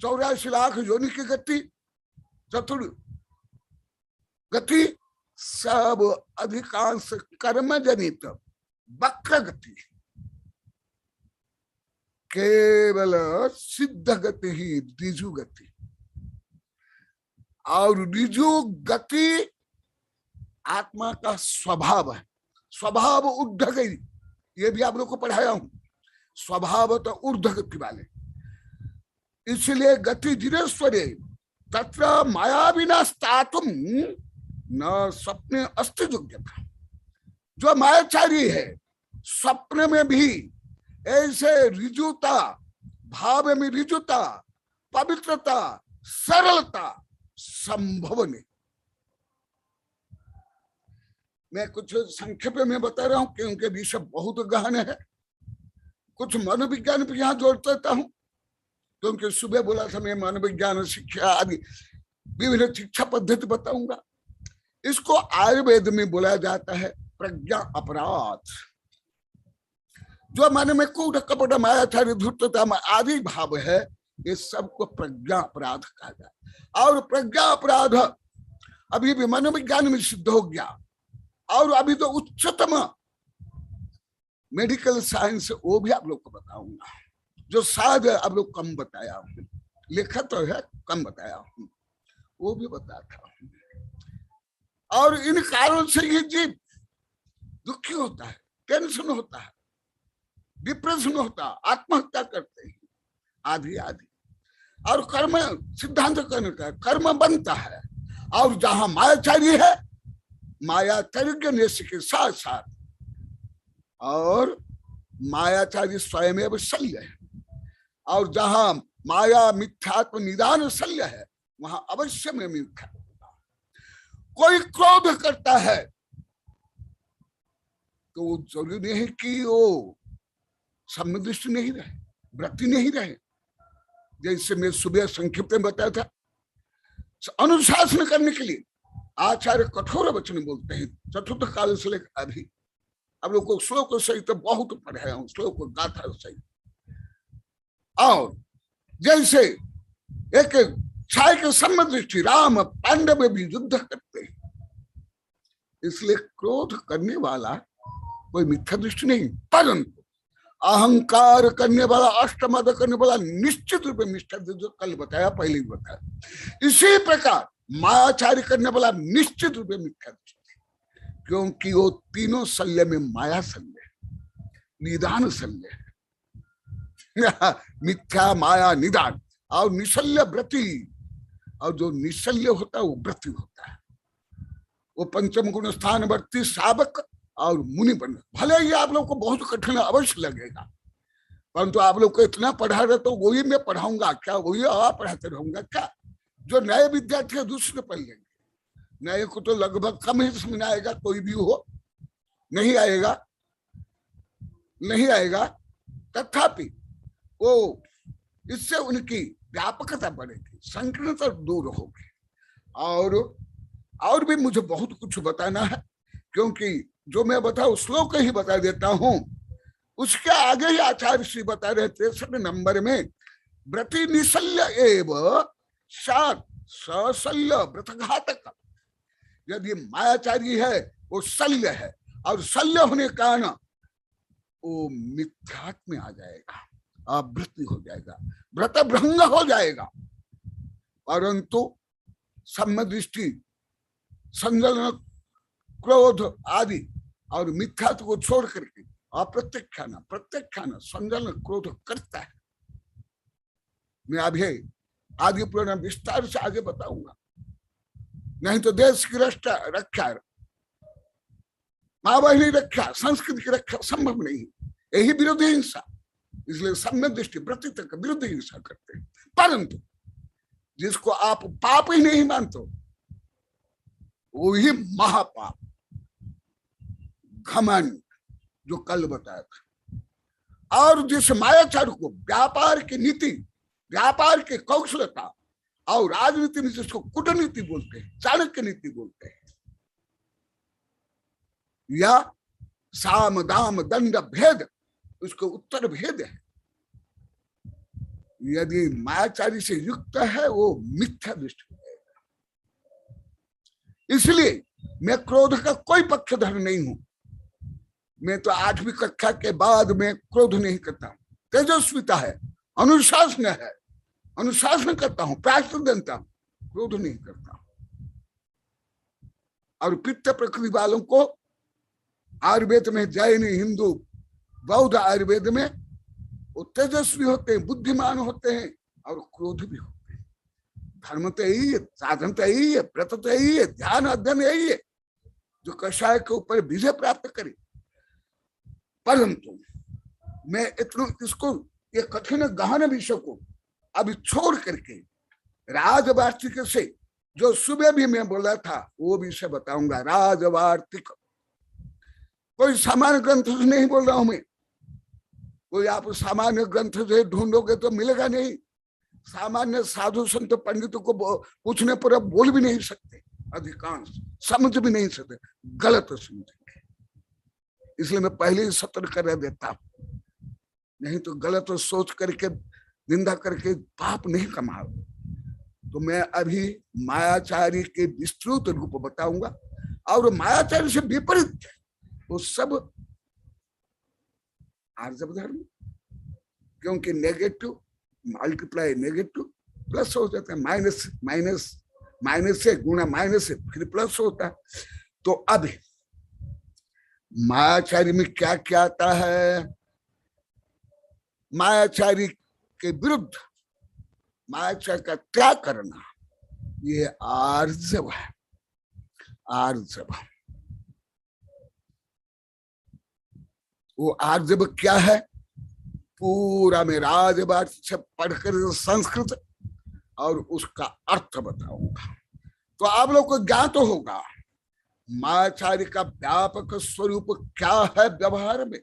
84 लाख योनि की गति, चतुर गति, सब अधिकांश कर्म जनित वक्र गति, केवल सिद्ध गति ही ऋजु गति। और ऋजु गति आत्मा का स्वभाव है, स्वभाव ऊर्ध्व गति, ये भी आप लोग को पढ़ाया हूं, स्वभाव तो ऊर्ध्व गति वाले। इसलिए गति जिनेश्वरे तत्र माया विनास्तातुम न स्वप्ने अस्ति योग्यता। जो मायाचारी है स्वप्न में भी ऐसे ऋजुता, भाव में ऋजुता, पवित्रता, सरलता संभव नहीं। मैं कुछ संक्षेप में बता रहा हूं क्योंकि विषय बहुत गहन है। कुछ मनोविज्ञान भी यहाँ जोड़ देता हूं, क्योंकि सुबह बोला था मैं मनोविज्ञान शिक्षा आदि विभिन्न शिक्षा पद्धति बताऊंगा। इसको आयुर्वेद में बोला जाता है प्रज्ञा अपराध। जो मन में कूट कपट मायाचारी धूर्तता आदि भाव है, ये सबको प्रज्ञा अपराध कहा जाए। और प्रज्ञा अपराध अभी भी मनोविज्ञान में सिद्ध हो गया, और अभी तो उच्चतम मेडिकल साइंस वो भी आप लोग को बताऊंगा, जो शायद आप लोग कम बताया हूं, लिखा तो है कम बताया हूं, वो भी बताता हूं। और इन कारणों से ये जीव दुखी होता है, टेंशन होता है, डिप्रेशन होता, आत्महत्या करते हैं आदि आदि। और कर्म सिद्धांत करने का कर्म बनता है। और जहां मायाचारी है, मायाचारी के साथ साथ और मायाचारी स्वयं शल्य है। और जहां माया मिथ्यात्व निदान शल्य है, वहां अवश्य में मिथ्या होगा। कोई क्रोध करता है तो जरूरी नहीं है कि वो सम्यदृष्टि नहीं रहे, वृत्ति नहीं रहे। जैसे मैं सुबह संक्षिप्त में बताया था, अनुशासन करने के लिए आचार्य कठोर वचन बोलते हैं चतुर्थ काल से लेकर अभी। अब लोग को श्लोक सहित तो बहुत पढ़े हूं, श्लोक गाथा सहित। और जैसे एक छाय के सम्यदृष्टि राम पांडव में भी युद्ध करते हैं, इसलिए क्रोध करने वाला कोई मिथ्या दृष्टि नहीं, परंतु अहंकार करने वाला, अष्टमद करने वाला निश्चित रूप में मिथ्या दृष्टि, जो कल बताया, पहले ही बताया। इसी प्रकार मायाचारी करने वाला निश्चित रूप में मिथ्या दृष्टि, क्योंकि वो तीनों शल्य में माया शल्य है, निदान शल्य है। मिथ्या, माया, निदान और निशल्य व्रति। और जो निशल्य होता है वो व्रति होता है, वो पंचम गुण स्थानवर्ती सावक और मुनि बन। भले ही आप लोग को बहुत कठिन अवश्य लगेगा, परंतु आप लोग को इतना पढ़ा रहे तो वही मैं पढ़ाऊंगा क्या, वही आप पढ़ाते रहूंगा क्या? जो नए विद्यार्थी है दूसरे पढ़ लेंगे, नए को तो लगभग कम ही समझ आएगा, कोई भी हो नहीं आएगा, नहीं आएगा। तथापि वो इससे उनकी व्यापकता बढ़ेगी, संकीर्णता दूर होगी। और भी मुझे बहुत कुछ बताना है, क्योंकि जो मैं बताऊं श्लोक ही बता देता हूं। उसके आगे ही आचार्य श्री बता रहे थे 63 नंबर में, व्रति निशल्य एव सशल्य व्रतघातक। यदि मायाचारी है वो शल्य है, और शल्य होने के कारण वो मिथ्यात्व में आ जाएगा, आवृत्ति हो जाएगा, व्रत भंग हो जाएगा। परंतु सम्यदृष्टि, संजलन, क्रोध आदि और मिथ्यात्व को छोड़ करके अप्रत्यक्षान संजलन क्रोध करता है। मैं अभी आदि पुराण विस्तार से आगे बताऊंगा, नहीं तो देश की रक्षा, माँ बहनी रक्षा, संस्कृति की रक्षा संभव नहीं। यही विरोधी हिंसा, इसलिए सम्यक दृष्टि व्रति तक विरुद्ध हिंसा करते हैं। परंतु जिसको आप पाप ही नहीं मानते, वो ही महापाप, घमंड, जो कल बताया था। और जिस मायाचार को व्यापार की नीति, व्यापार की कौशलता और राजनीति में जिसको कूटनीति बोलते हैं, चाणक्य नीति बोलते हैं, या साम दाम दंड भेद, उसको उत्तर भेद है। यदि मायाचारी से युक्त है वो मिथ्या दृष्टि है। इसलिए मैं क्रोध का कोई पक्षधर नहीं हूं। मैं तो 8वीं कक्षा के बाद में क्रोध नहीं करता हूं। तेजस्विता है, अनुशासन है, अनुशासन करता हूं, प्रायश्चित देता हूं, क्रोध नहीं करता हूं। और पित्त प्रकृति वालों को आयुर्वेद में, जैन, हिंदू, बौद्ध आयुर्वेद में वो तेजस्वी होते हैं, बुद्धिमान होते हैं और क्रोध भी होते हैं। धर्म तो यही है, साधन तो यही है, व्रत तो यही है, ध्यान अध्ययन यही है, जो कषाय के ऊपर विजय प्राप्त करे। परंतु मैं इतना इसको, ये कठिन गहन विषय को अभी छोड़ करके राजवार्तिक से, जो सुबह भी मैं बोला था वो विषय बताऊंगा। राजवार्तिक कोई सामान्य ग्रंथ से नहीं बोल रहा हूं मैं, कोई आप सामान्य ग्रंथ से ढूंढोगे तो मिलेगा नहीं। सामान्य साधु संत पंडितों को पूछने पर अब बोल भी नहीं सकते, अधिकांश समझ भी नहीं सकते, गलत समझेंगे। इसलिए मैं पहले ही सतर्क कर देता हूं, नहीं तो गलत सोच करके, निंदा करके पाप नहीं कमाओ। तो मैं अभी मायाचारी के विस्तृत रूप बताऊंगा। और मायाचारी से विपरीत वो सब आर्जव धर्म, क्योंकि नेगेटिव मल्टीप्लाई नेगेटिव प्लस हो जाता है, माइनस माइनस माइनस से गुणा माइनस से फिर प्लस होता है। तो अब मायाचारी में क्या क्या आता है, मायाचारी के विरुद्ध मायाचार का त्याग करना, ये आर्जव है। आर्जव, वो आर्जव क्या है? पूरा मैं राजभाषा से पढ़कर संस्कृत और उसका अर्थ बताऊंगा, तो आप लोग को ज्ञान तो होगा मायाचारी का व्यापक स्वरूप क्या है। व्यवहार में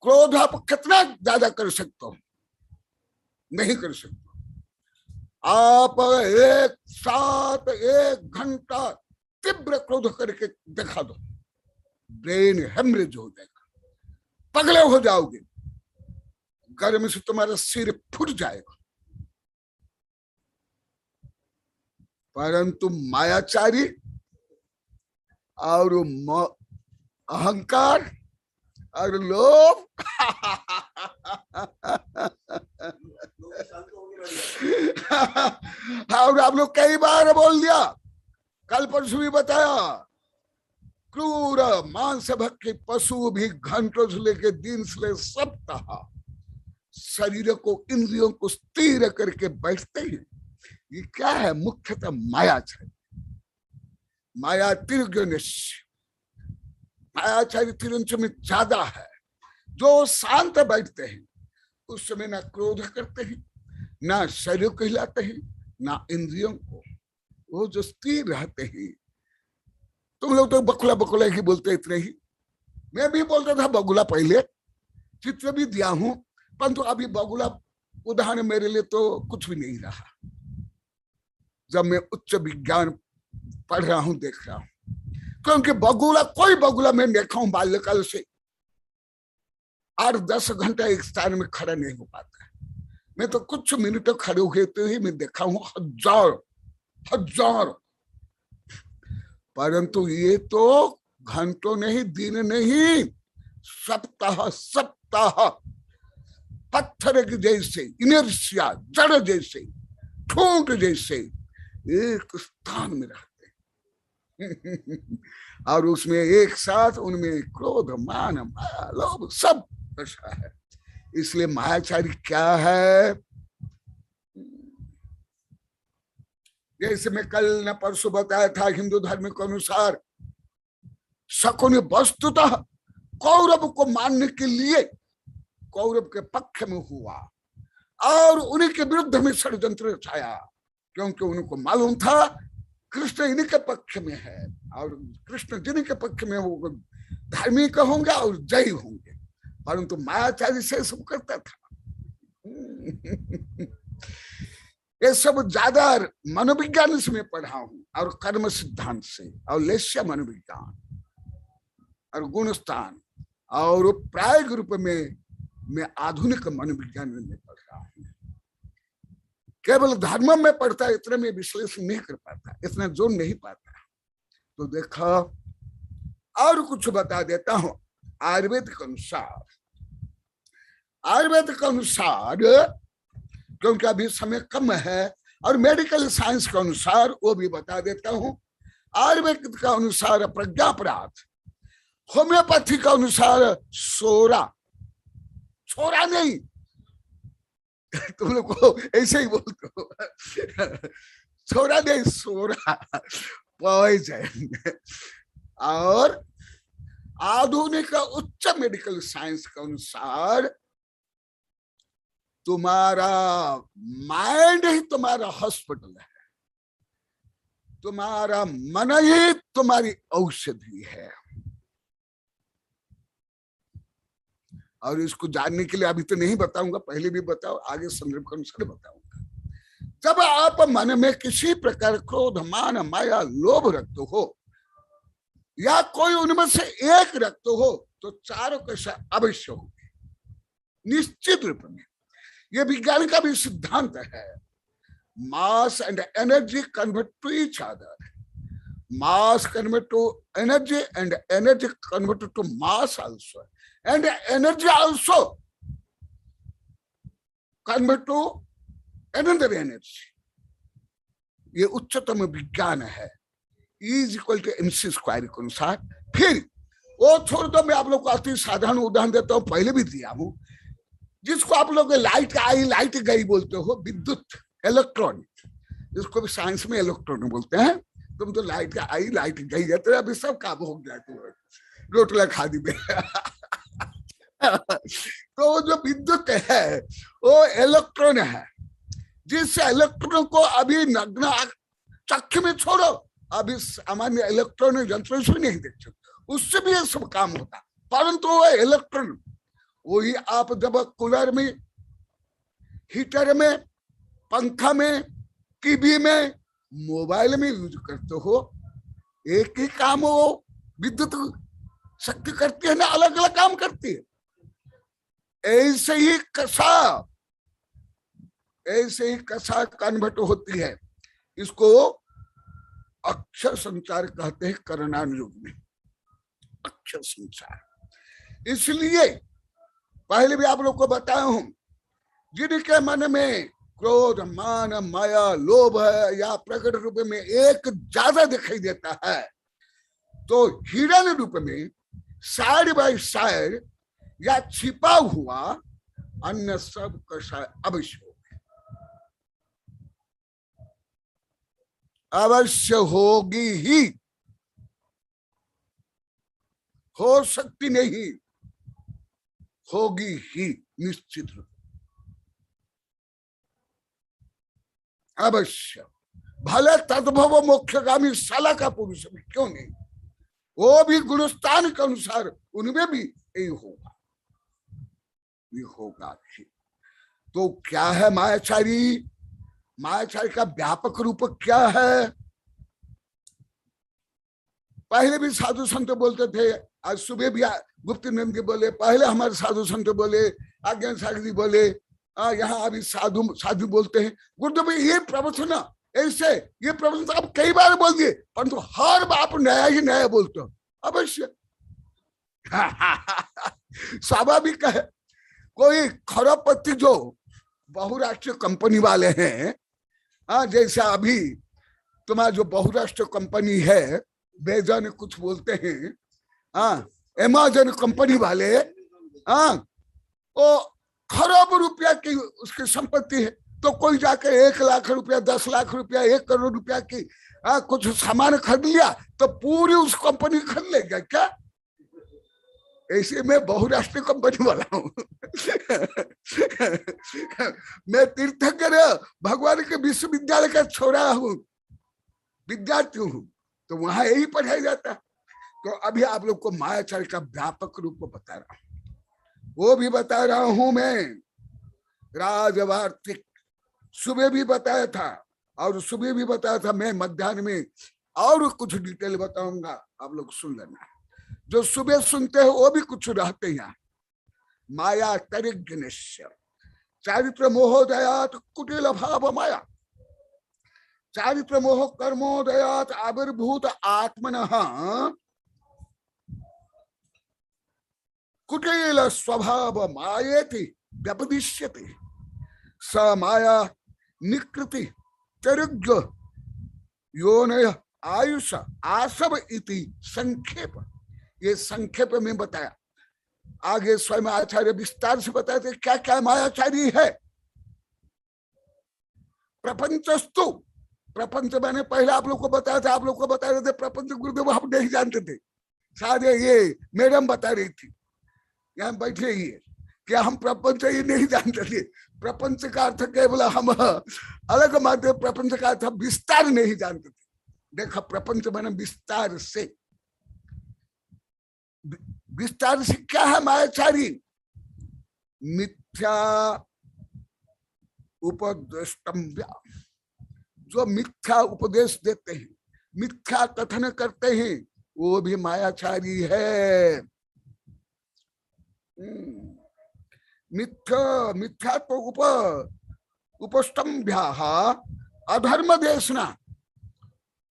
क्रोध आप कितना ज्यादा कर सकते हो? नहीं कर सकते। आप एक साथ 1 घंटा तीव्र क्रोध करके दिखा दो, ब्रेन हेमरेज हो जाएगा, पगले हो जाओगे, गर्म से तुम्हारा सिर फूट जाएगा। परंतु मायाचारी और अहंकार और लोभ और आप लोग कई बार बोल दिया, कल परसों भी बताया, क्रूर मांस भक्षी पशु भी घंटों से लेकर दिन से लेकर सप्ताह शरीर को, इंद्रियों को स्थिर करके बैठते हैं। ये क्या है? मुख्यतः मायाचारी। माया मायाचारी तिरंच में ज्यादा है। जो शांत बैठते हैं उस समय ना क्रोध करते हैं, ना शरीर को हिलाते हैं, ना इंद्रियों को, वो जो स्थिर रहते हैं। तुम लोग तो बकुला बकुला ही बोलते, इतने ही। मैं भी बोलता था बगुला पहले, चित्र भी दिया हूं, परंतु अभी बगुला उदाहरण मेरे लिए तो कुछ भी नहीं रहा। जब मैं उच्च विज्ञान पढ़ रहा हूं, देख रहा हूं, क्योंकि बगुला, कोई बगुला मैं देखा हूं बाल्यकाल से 8-10 घंटा एक स्थान में खड़ा नहीं हो पाता है। मैं तो कुछ मिनट खड़े हुए तो ही मैं देखा हूं हजार। परंतु ये तो घंटों नहीं, दिन नहीं, सप्ताह पत्थर के जैसे, इनर्शिया, जड़ जैसे, ठूंठ जैसे एक स्थान में रहते हैं। और उसमें एक साथ उनमें क्रोध, मान, माया, लोभ सब दशा है। इसलिए मायाचारी क्या है? जैसे मैं कल न परसों बताया था, हिंदू धर्म के अनुसार शकुनि वस्तुतः कौरव को मानने के लिए कौरव के पक्ष में हुआ और उन्हीं के विरुद्ध में षड्यंत्र रचाया, क्योंकि उनको मालूम था कृष्ण इन्हीं के पक्ष में है और कृष्ण जिन्हीं के पक्ष में वो धार्मिक होंगे और जय होंगे। परंतु मायाचारी से सब करता था। ये सब ज्यादा मनोविज्ञान से मैं पढ़ा हूं और कर्म सिद्धांत से और लेस्य मनोविज्ञान और गुणस्थान और प्रायोगिक रूप में मैं आधुनिक मनोविज्ञान में पढ़ रहा हूं। केवल धर्म में पढ़ता है, इतना में विश्लेषण नहीं कर पाता, इतना जोड़ नहीं पाता। तो देखा और कुछ बता देता हूं। आयुर्वेद के अनुसार, क्योंकि अभी समय कम है, और मेडिकल साइंस के अनुसार वो भी बता देता हूं। आयुर्वेद के अनुसार प्रज्ञापराध, होम्योपैथी के अनुसार सोरा, छोरा नहीं, तुम लोग को ऐसे ही बोलते हो, छोरा नहीं, सोरा, पॉइजन। और आधुनिक उच्च मेडिकल साइंस के अनुसार तुम्हारा माइंड ही तुम्हारा हॉस्पिटल है, तुम्हारा मन ही तुम्हारी औषधि है। और इसको जानने के लिए अभी तो नहीं बताऊंगा, पहले भी बताओ, आगे संदर्भ के अनुसार बताऊंगा। जब आप मन में किसी प्रकार क्रोध, मान, माया, लोभ रखते हो या कोई उनमें से एक रखते हो, तो चारों के साथ अवश्य होंगे, निश्चित रूप में। यह विज्ञान का भी सिद्धांत है। Mass and energy convert to each other, mass convert to energy and energy convert to mass also, and energy also convert to another energy. ये उच्चतम विज्ञान है, E = mc² के अनुसार। फिर वो छोड़ दो, मैं आप लोग को अति साधारण उदाहरण देता हूं, पहले भी दिया हूं। जिसको आप लोग लाइट आई लाइट गई बोलते हो, विद्युत, इलेक्ट्रॉन, जिसको भी साइंस में इलेक्ट्रॉन बोलते हैं। तुम तो लाइट आई लाइट गई है, तो अभी सब काम हो गया, तुम रोटला खा दी में। तो वो जो विद्युत है वो इलेक्ट्रॉन है, जिस इलेक्ट्रॉन को अभी नग्न चक्षु में छोड़ो, अभी सामान्य इलेक्ट्रॉन यंत्र से नहीं देख सकते, उससे भी ये सब काम होता। परंतु वो इलेक्ट्रॉन वही आप जब कूलर में, हीटर में, पंखा में, टीवी में, मोबाइल में यूज करते हो, एक ही काम हो, विद्युत शक्ति करती है ना, अलग अलग काम करती है। ऐसे ही कसा कन्वर्ट होती है। इसको अक्षर संचार कहते हैं करणान युग में, अक्षर संचार। इसलिए पहले भी आप लोग को बताया हूं, जिनके मन में क्रोध, मान, माया, लोभ है या प्रकट रूप में एक ज्यादा दिखाई देता है, तो हिरण्य रूप में साइड बाय साइड या छिपा हुआ अन्य सब कषाय अवश्य अवश्य होगी ही, हो सकती नहीं, होगी ही निश्चित रूप, अवश्य। भले तद्भव मोक्षगामी साला का पुरुष भी क्यों नहीं, वो भी गुणस्थान के अनुसार उनमें भी यही होगा, ये होगा ही। तो क्या है मायाचारी? मायाचारी का व्यापक रूप क्या है? पहले भी साधु संत बोलते थे, आज सुबह भी गुप्त नंद जी बोले, पहले हमारे साधु संत बोले, आज्ञा सागर जी बोले, यहाँ अभी साधु बोलते हैं। गुरुदेव ये प्रवचन ऐसे, ये प्रवचन आप कई बार बोल दिए, परंतु हर बार आप नया ही नया बोलते हो, अवश्य। स्वाभाविक है, कोई खरबपति जो बहुराष्ट्रीय कंपनी वाले हैं, जैसा अभी तुम्हारा जो बहुराष्ट्रीय कंपनी है, बेजन कुछ बोलते हैं, अमेज़न कंपनी वाले, वो खरब रुपया की उसकी संपत्ति है, तो कोई जाकर 1 लाख रुपया, 10 लाख रुपया, 1 करोड़ रुपया की कुछ सामान खरीद लिया, तो पूरी उस कंपनी खरीद लेगा क्या? ऐसे मैं बहुराष्ट्रीय कंपनी वाला हूँ। मैं तीर्थंकर भगवान के विश्वविद्यालय का छोरा हूँ, विद्यार्थी हूँ, तो वहां यही पढ़ाया जाता। तो अभी आप लोग को मायाचार का व्यापक रूप बता रहा हूं, वो भी बता रहा हूं मैं। राजवार्तिक सुबह भी बताया था, और सुबह भी बताया था, मैं मध्याह्न में और कुछ डिटेल बताऊंगा, आप लोग सुन लेना। जो सुबह सुनते हो वो भी कुछ रहते हैं। माया तरिज्ञनिश्य चारित्र मोहोदयात कुटिल भाव माया, चारित्र मोह कर्मोदयात आविर्भूत आत्मनः कुटिल स्वभाव मायेति व्यपदिश्यते, स माया निकृति तरिज्ञ योनय आयुष आसव इति संक्षेप। ये संक्षेप में बताया, आगे स्वयं आचार्य विस्तार से बताए थे क्या क्या मायाचारी है। प्रपंचस्तु, प्रपंच मैंने पहले आप लोग को बताया था, आप लोग को बता रहे थे प्रपंच गुरुदेव हम नहीं जानते थे, शायद ये मैडम बता रही थी, यहाँ बैठे ही है, क्या हम प्रपंच ही नहीं जानते थे। प्रपंच का अर्थ केवल हम अलग मानते, प्रपंच का अर्थ विस्तार नहीं जानते थे। देखा, प्रपंच मैंने विस्तार से, विस्तार से क्या है मायाचारी? मिथ्या उपदेष्टम्य, जो मिथ्या उपदेश देते हैं, मिथ्या कथन करते हैं, वो भी मायाचारी है। मिथ्या तो उपस्तंभ्या अधर्म देशना,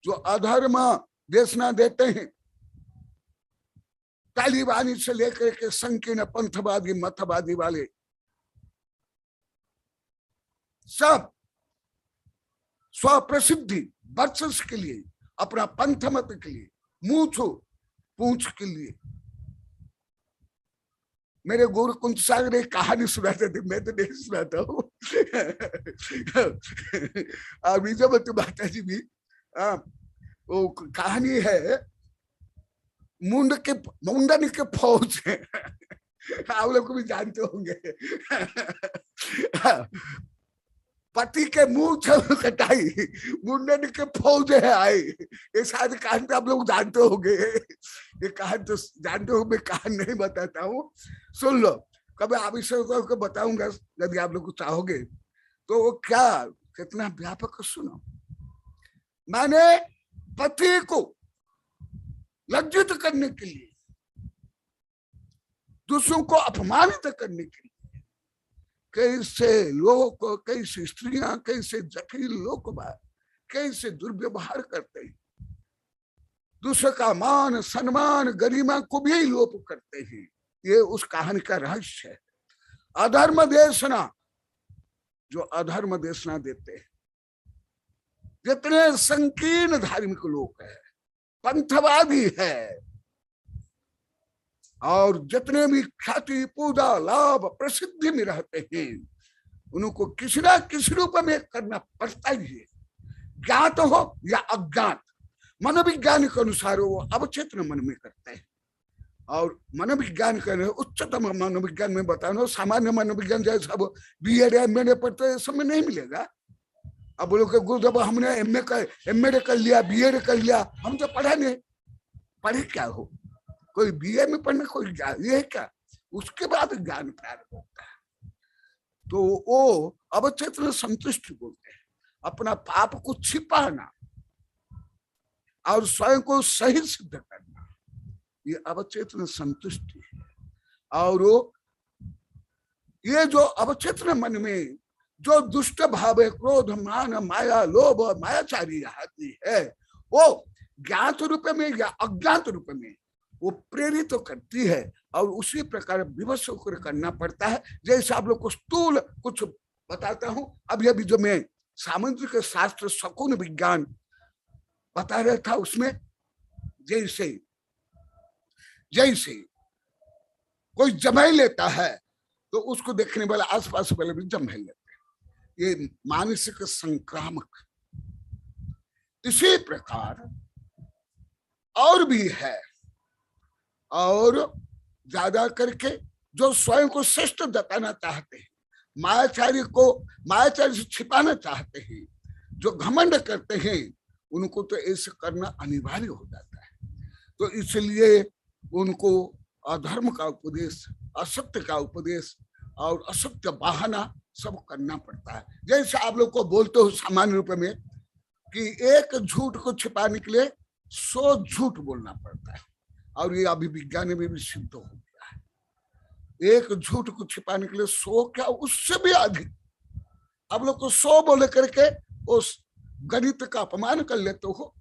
जो अधर्म देशना देते हैं, तालिबानी से लेकर के संकीर्ण पंथवादी मतवादी वाले सब स्वप्रसिद्धि वर्चस्व के लिए, अपना पंथ मत के लिए, मूछ पूछ के लिए मेरे गुरु कुंज सागर एक कहानी सुनाते थे, मैं तो नहीं सुनाता हूँ। अभी जब माता जी भी वो कहानी है मुंडन के फौज है। आप लोग को भी जानते होंगे। पति के मुंह कटाई, मुंडन के फौज है आई। ये शायद कहानी तो आप लोग जानते होंगे। ये कहानी तो जानते हो, मैं कहानी नहीं बताता हूँ, सुन लो। कभी आविष्कार को बताऊंगा यदि आप लोग को चाहोगे तो। वो क्या कितना व्यापक, सुनो। मैंने पति को लज्जित करने के लिए, दूसरों को अपमानित करने के लिए, कैसे लोग, कैसे स्त्रियां, कैसे जटिल लोग कैसे दुर्व्यवहार करते हैं, दूसरे का मान सम्मान गरिमा को भी लोप करते हैं। ये उस कहानी का रहस्य है। अधर्म देशना, जो अधर्म देशना देते हैं, जितने संकीर्ण धार्मिक लोग हैं, पंथवादी है, और जितने भी ख्याति पूजा लाभ प्रसिद्धि में रहते हैं, उनको किसी ना किसी रूप में करना पड़ता ही है, ज्ञात हो या अज्ञात। मनोविज्ञान के अनुसार वो अवचेतन मन में करते हैं। और मनोविज्ञान का उच्चतम मनोविज्ञान में बताना, सामान्य मनोविज्ञान जैसे अब BEd MA पढ़ते हैं, समय नहीं मिलेगा। अब बोलो कि गुरुदेव हमने MA कर लिया, BEd कर लिया, हम तो पढ़ा नहीं। पढ़े क्या हो? कोई BA में पढ़ना, कोई ये क्या, उसके बाद ज्ञान प्राप्त होता है। तो वो अवचेतन संतुष्टि बोलते हैं, अपना पाप को छिपाना और स्वयं को सही सिद्ध करना, ये अवचेतन संतुष्टि है। और ये जो अवचेतन मन में जो दुष्ट भाव है, क्रोध मान माया लोभ मायाचारी आदि है, वो ज्ञात रूप में या अज्ञात रूप में वो प्रेरित तो करती है। और उसी प्रकार विवश होकर करना पड़ता है। जैसे आप लोग को स्थूल कुछ बताता हूं। अभी अभी जो मैं सामुद्रिक शास्त्र शकुन विज्ञान बता रहा था, उसमें जैसे कोई जमाई लेता है तो उसको देखने वाले आसपास वाले भी जमाई लेते हैं। ये मानसिक संक्रामक। इसी प्रकार और भी है। और ज्यादा करके जो स्वयं को श्रेष्ठ बताना चाहते हैं, मायाचारी से छिपाना चाहते हैं, जो घमंड करते हैं, उनको तो ऐसे करना अनिवार्य हो जाता है। तो इसलिए उनको अधर्म का उपदेश, असत्य का उपदेश और असत्य बहाना सब करना पड़ता है। जैसे आप लोग को बोलते हो सामान्य रूप में कि एक झूठ को छिपाने के लिए 100 झूठ बोलना पड़ता है। और ये अभी विज्ञान में भी सिद्ध हो गया है। एक झूठ को छिपाने के लिए 100 क्या, उससे भी अधिक। आप लोग को 100 बोले करके उस गणित का अपमान कर लेते हो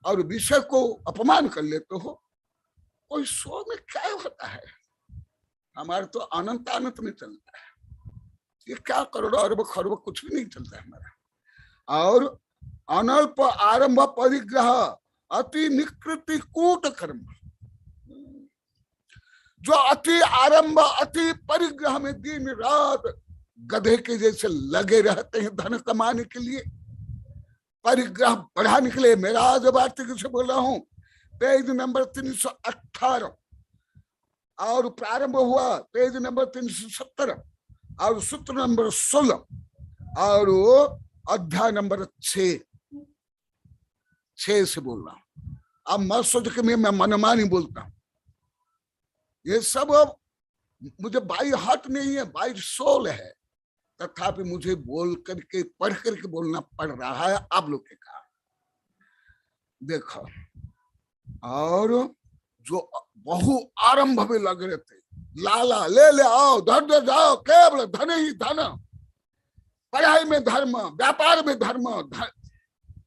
और विषय को अपमान कर लेते हो। कोई 100 में क्या होता है? हमारा तो अनंत में चलता है। ये क्या करोड़ों अरब खरब कुछ भी नहीं चलता है हमारा। और अनल्प आरंभ परिग्रह अति निकृति कूट कर्म, जो अति आरंभ अति परिग्रह में दिन रात गधे के जैसे लगे रहते हैं धन कमाने के लिए, परिग्रह बढ़ाने के लिए। मेरा आज वार्तिक से बोल रहा हूं, पेज नंबर 318 और प्रारंभ हुआ पेज नंबर 317 और सूत्र नंबर 16 और अध्याय नंबर 6 से बोल रहा हूं। अब मत सोच के मैं मनमानी बोलता हूं। ये सब मुझे बाई हाथ नहीं है, बाई सोल है, तथापि मुझे बोल करके पढ़ करके बोलना पड़ रहा है आप लोग के कारण। देखो, और जो बहु आरंभ में लग रहे थे, लाला ले आओ, धर जाओ, केवल धन ही धन, पढ़ाई में धर्म, व्यापार में धर्म,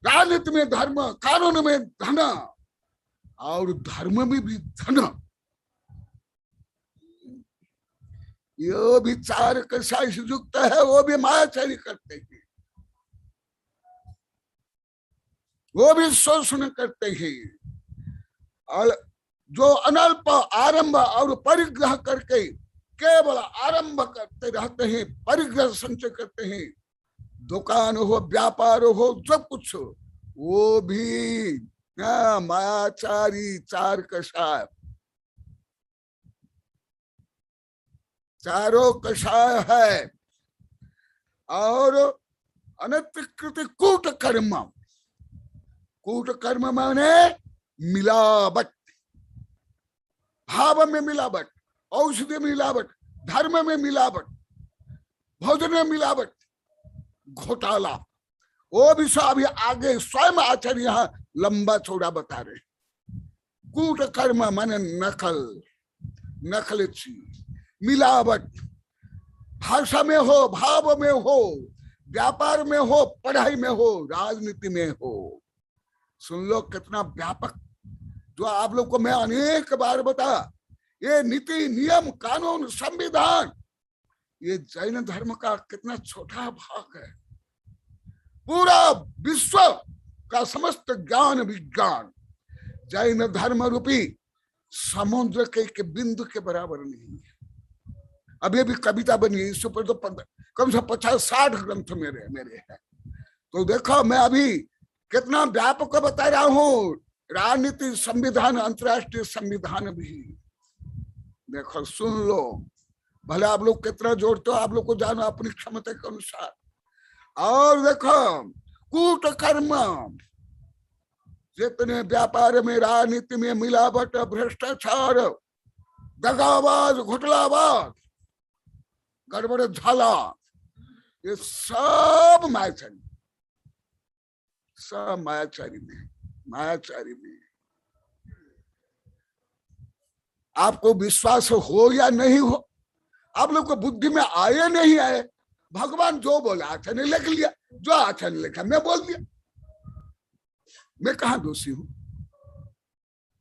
राजनीति में धर्म, कानून में धन, और धर्म में भी धन। ये भी चार कसा युक्त है, वो भी मायाचारी करते हैं, वो भी शोषण करते हैं। और जो अनल्प आरंभ और परिग्रह करके केवल आरंभ करते रहते हैं, परिग्रह संचय करते हैं, दुकान हो, व्यापार हो, सब कुछ हो, वो भी मायाचारी चार कषाय, चारों कषाय है। और अनतिकृत कूट कर्म, कूट कर्म माने मिलावट, भाव में मिलावट, औषधि में मिलावट, धर्म में मिलावट, भोजन में मिलावट, घोटाला, वो भी सब अभी आगे स्वयं आचार्य यहाँ लंबा चौड़ा बता रहे। कूट कर्म माने नकल, नकलची, मिलावट, भाषा में हो, भाव में हो, व्यापार में हो, पढ़ाई में हो, राजनीति में हो। सुन लो कितना व्यापक, जो आप लोग को मैं अनेक बार बता, ये नीति, नियम, कानून, संविधान, ये जैन धर्म का कितना छोटा भाग है। पूरा विश्व का समस्त ज्ञान विज्ञान जैन धर्म रूपी समुद्र के बिंदु के बराबर नहीं है। अभी अभी कविता बनी है, इसके ऊपर तो कम से 50-60 ग्रंथ मेरे हैं। तो देखो मैं अभी कितना व्यापक बता रहा हूँ, राजनीति, संविधान, अंतर्राष्ट्रीय संविधान भी। देखो सुन लो, भले आप लोग कितना जोड़ते हो, आप लोग को जानो अपनी क्षमता के अनुसार। और देखो कूट कर्म, जितने व्यापार में, राजनीति में मिलावट, भ्रष्टाचार, दगाबाज, घोटालाबाज, गड़बड़ झाला, ये सब मायाचारी, सब मायाचारी में, मायाचारी में। आपको विश्वास हो या नहीं हो, आप लोग को बुद्धि में आए नहीं आए, भगवान जो बोला आचार्य ने लिख लिया, जो आचार्य ने लिखा मैं बोल दिया। मैं कहाँ दोषी हूं?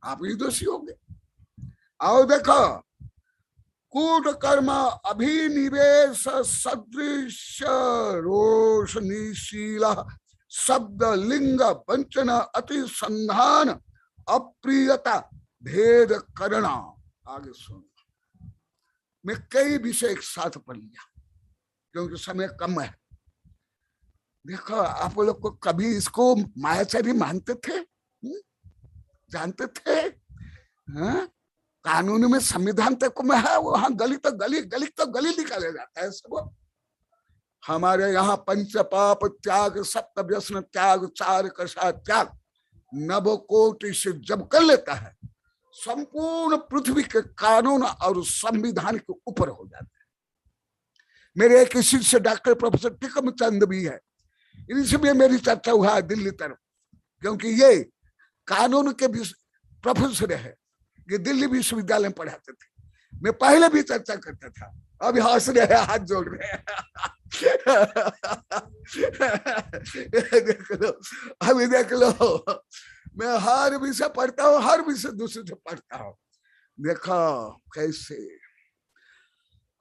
आप ही दोषी होंगे। और देखो कूट कर्म अभिनिवेश सदृश रोशनीशील शब्द लिंग वंचन अति संधान अप्रियता भेद करना। आगे सुन, मैं कई विषय एक साथ पढ़ लिया क्योंकि समय कम है। देखो आप लोग को कभी इसको मायाचारी मानते थे? जानते थे? हाँ? कानून में, संविधान तक में है, वहां गली तो गली निकाले जाता है सब। हमारे यहाँ पंच पाप त्याग, सप्त व्यसन त्याग, चार कषाय त्याग, नवकोटि से जब कर लेता है, संपूर्ण पृथ्वी के कानून और संविधान के ऊपर हो जाता है। मेरे एक शिष्य डॉक्टर प्रोफेसर टिकम चंद भी है, इनसे भी मेरी चर्चा हुआ है दिल्ली तरफ, क्योंकि ये कानून के प्रोफेसर है, ये दिल्ली विश्वविद्यालय में पढ़ाते थे। मैं पहले भी चर्चा करता था, अभी हंस रहे हैं, हाथ जोड़ रहे हैं। देख लो, अभी देख लो, मैं हर विषय पढ़ता हूँ, हर विषय दूसरे से पढ़ता हूँ। देखो कैसे।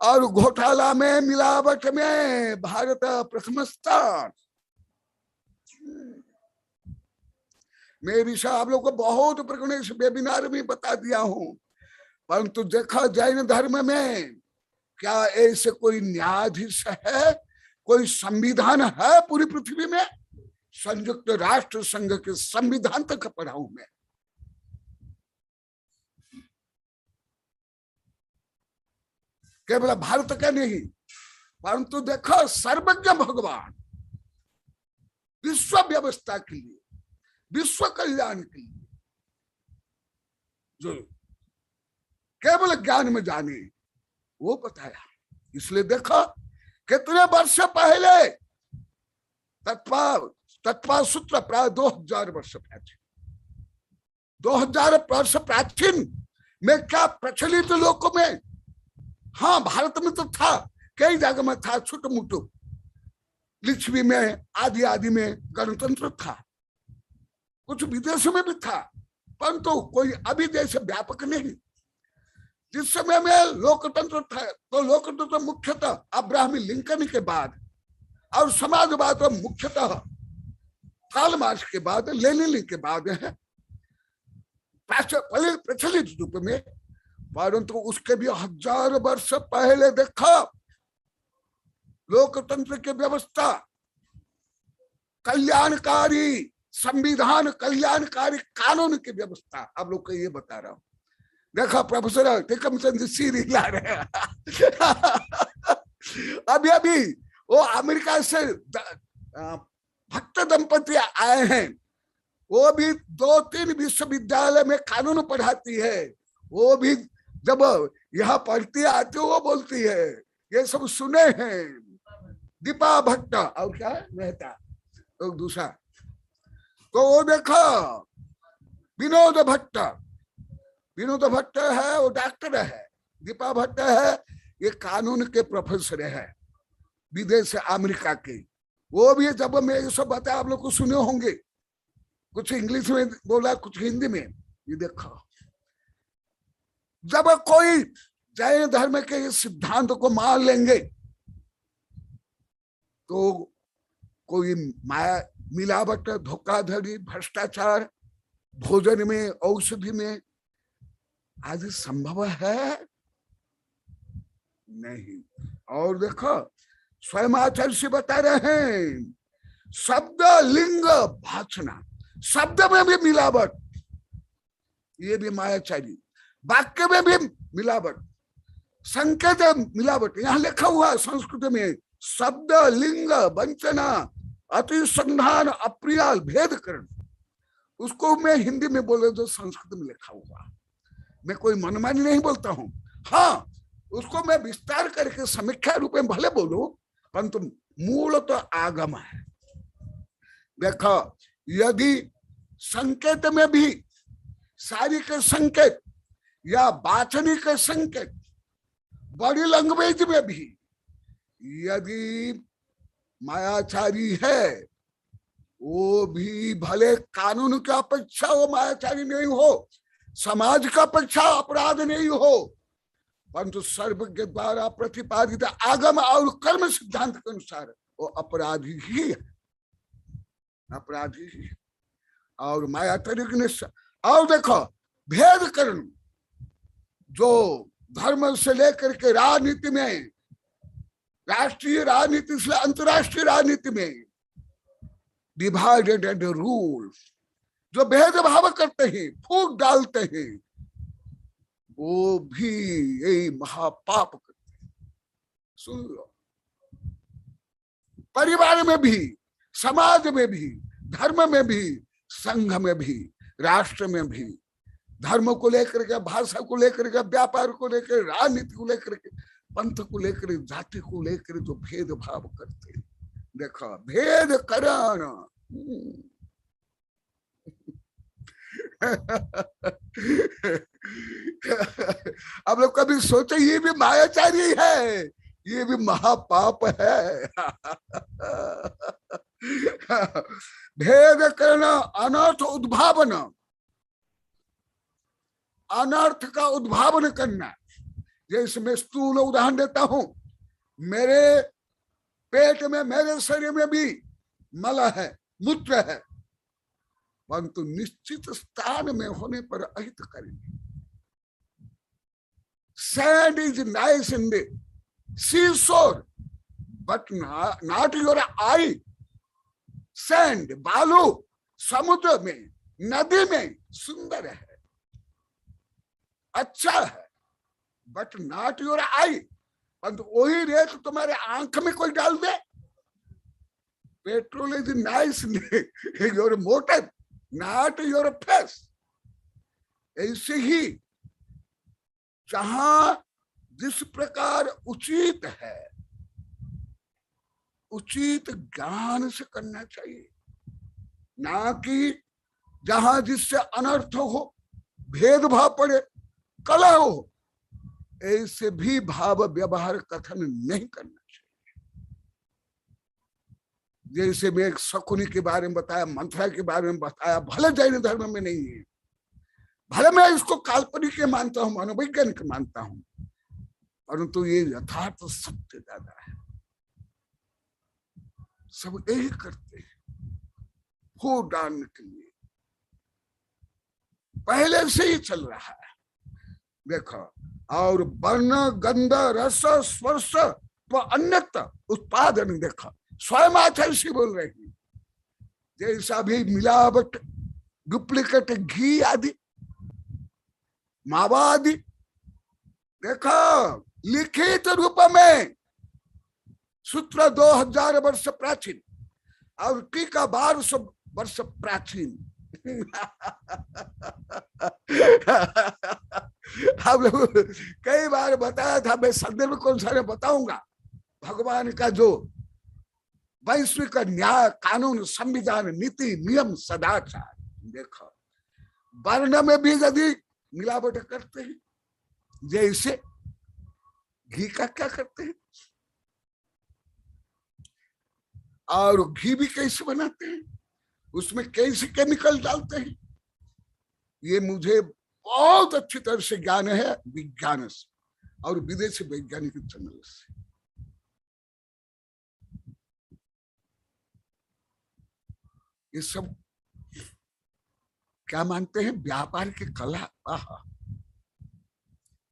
और घोटाला में, मिलावट में भारत प्रथम स्थान। मैं विषय आप लोग को बहुत प्रकरण इस वेबिनार में बता दिया हूं, परंतु देखा जैन धर्म में क्या ऐसे कोई न्यायाधीश है, कोई संविधान है पूरी पृथ्वी में? संयुक्त राष्ट्र संघ के संविधान तक पढ़ा हूं मैं। केवल भारत का नहीं, परंतु देखो सर्वज्ञ भगवान विश्व व्यवस्था के लिए, विश्व कल्याण के लिए जो केवल ज्ञान में जाने, वो बताया। इसलिए देखो कितने वर्ष पहले तत्पाल सूत्र प्राय 2000 वर्ष प्राचीन, 2000 वर्ष प्राचीन में क्या प्रचलित लोगों में, हाँ भारत में तो था, कई जगह में था, छोटो मोटो लिच्छवी में, आदि आदि में गणतंत्र था, कुछ विदेशों में भी था, परंतु कोई अभी जैसे व्यापक नहीं। जिस समय में लोकतंत्र था, तो लोकतंत्र मुख्यतः अब्राहम लिंकन के बाद और समाजवाद मुख्यतः कार्ल मार्क्स के बाद, लेनिन के बाद है प्रचलित रूप में। परंतु उसके भी 1000 वर्ष पहले देखा लोकतंत्र की व्यवस्था, कल्याणकारी संविधान, कल्याणकारी कानून की व्यवस्था। आप लोग को ये बता रहा हूं। देखा प्रोफेसर टेकम चंद सीरी ला रहे हैं। अभी वो अमेरिका से भक्त दंपति आए हैं, वो भी 2-3 विश्वविद्यालय में कानून पढ़ाती है। वो भी जब यहाँ पढ़ती आती है वो बोलती है, ये सब सुने हैं। दीपा भट्ट और क्या मेहता और दूसरा, तो वो देखो विनोद भट्ट है, वो डॉक्टर है। दीपा भट्ट है, ये कानून के प्रोफेसर है विदेश अमेरिका के। वो भी जब मैं ये सब बताया आप लोग को सुने होंगे, कुछ इंग्लिश में बोला कुछ हिंदी में। ये देखो जब कोई जैन धर्म के इस सिद्धांत को मान लेंगे तो कोई माया, मिलावट, धोखाधड़ी, भ्रष्टाचार भोजन में, औषधि में आदि संभव है नहीं। और देखो स्वयं आचार्य से बता रहे हैं, शब्द लिंग भाषणा, शब्द में भी मिलावट, ये भी मायाचारी। वाक्य में भी मिलावट, संकेत मिलावट। यहाँ लिखा हुआ संस्कृत में शब्द लिंग वंचना अतिसंधान अप्रियाल भेदकरण। उसको मैं हिंदी में बोले तो संस्कृत में लिखा हुआ। मैं कोई मनमानी नहीं बोलता हूँ। हाँ, उसको मैं विस्तार करके समीक्षा रूप में भले बोलूं, परंतु मूल तो आगम है। देखो यदि संकेत में भी शारीरिक संकेत या वाचनिक संकेत, बॉडी लैंग्वेज में भी यदि मायाचारी है, वो भी भले कानून की अपेक्षा वो मायाचारी नहीं हो, समाज का अपेक्षा अपराध नहीं हो, परंतु सर्व के द्वारा प्रतिपादित आगम और कर्म सिद्धांत के अनुसार वो अपराधी ही है, अपराधी ही है। और मायाचारी और देखो भेदकरण, जो धर्म से लेकर के राजनीति में, राष्ट्रीय राजनीति से अंतरराष्ट्रीय राजनीति में डिवाइडेड एंड रूल, जो भेदभाव करते हैं, फूट डालते हैं, वो भी यही महापाप करते हैं। सुन लो, परिवार में भी, समाज में भी, धर्म में भी, संघ में भी, राष्ट्र में भी, धर्म को लेकर के, भाषा को लेकर के, व्यापार को लेकर, राजनीति को लेकर के, पंथ को लेकर, जाति को लेकर जो भेदभाव करते हैं। देखो भेद करण। अब लोग कभी सोचे ये भी मायाचारी है, ये भी महापाप है। भेद करना, अनर्थ उद्भावन, अनर्थ का उद्भावन करना। जैसे मैं स्थूल उदाहरण देता हूं, मेरे पेट में, मेरे शरीर में भी मल है, मूत्र है, परंतु निश्चित स्थान में होने पर अहित करेंगे। Sand is nice in the seashore but not your I. Sand, बालू समुद्र में, नदी में सुंदर है, अच्छा है, बट नॉट योर आई। परंतु वही रेत तुम्हारे आंख में कोई डाल दे, petrol is nice your motive not your face. ऐसे ही जहां जिस प्रकार उचित है, उचित ज्ञान से करना चाहिए, ना कि जहां जिससे अनर्थ हो, भेदभाव पड़े, कलह हो, ऐसे भी भाव व्यवहार कथन नहीं करना चाहिए। जैसे मैं एक शकुनी के बारे में बताया, मंथरा के बारे में बताया, भले जैन धर्म में नहीं है, भले मैं इसको काल्पनिक मानता हूं, मनोवैज्ञानिक मानता हूं, परंतु ये यथार्थ सत्य ज्यादा है। सब यही करते हैं फूट डालने के लिए, पहले से ही चल रहा है। देखो और वर्ण गंध रस स्पर्श तो अन्यत्र उत्पादन देखा, स्वयं आचार्य बोल रहे हैं। जैसा भी मिलावट डुप्लीकेट घी आदि मावा आदि देखो लिखित रूप में सूत्र 2000 वर्ष प्राचीन और टीका 1200 वर्ष प्राचीन। हम लोग कई बार बताया था, मैं संदर्भ कौन सा बताऊंगा। भगवान का जो वैश्विक न्याय कानून संविधान नीति नियम सदाचार देखो, वर्ण में भी यदि मिलावट करते हैं, जैसे घी का क्या करते हैं, और घी भी कैसे बनाते हैं, उसमें कैसे केमिकल डालते हैं, ये मुझे बहुत अच्छी तरह से ज्ञान है विज्ञान से और विदेशी वैज्ञानिक चैनल से। ये सब क्या मानते हैं, व्यापार की कला।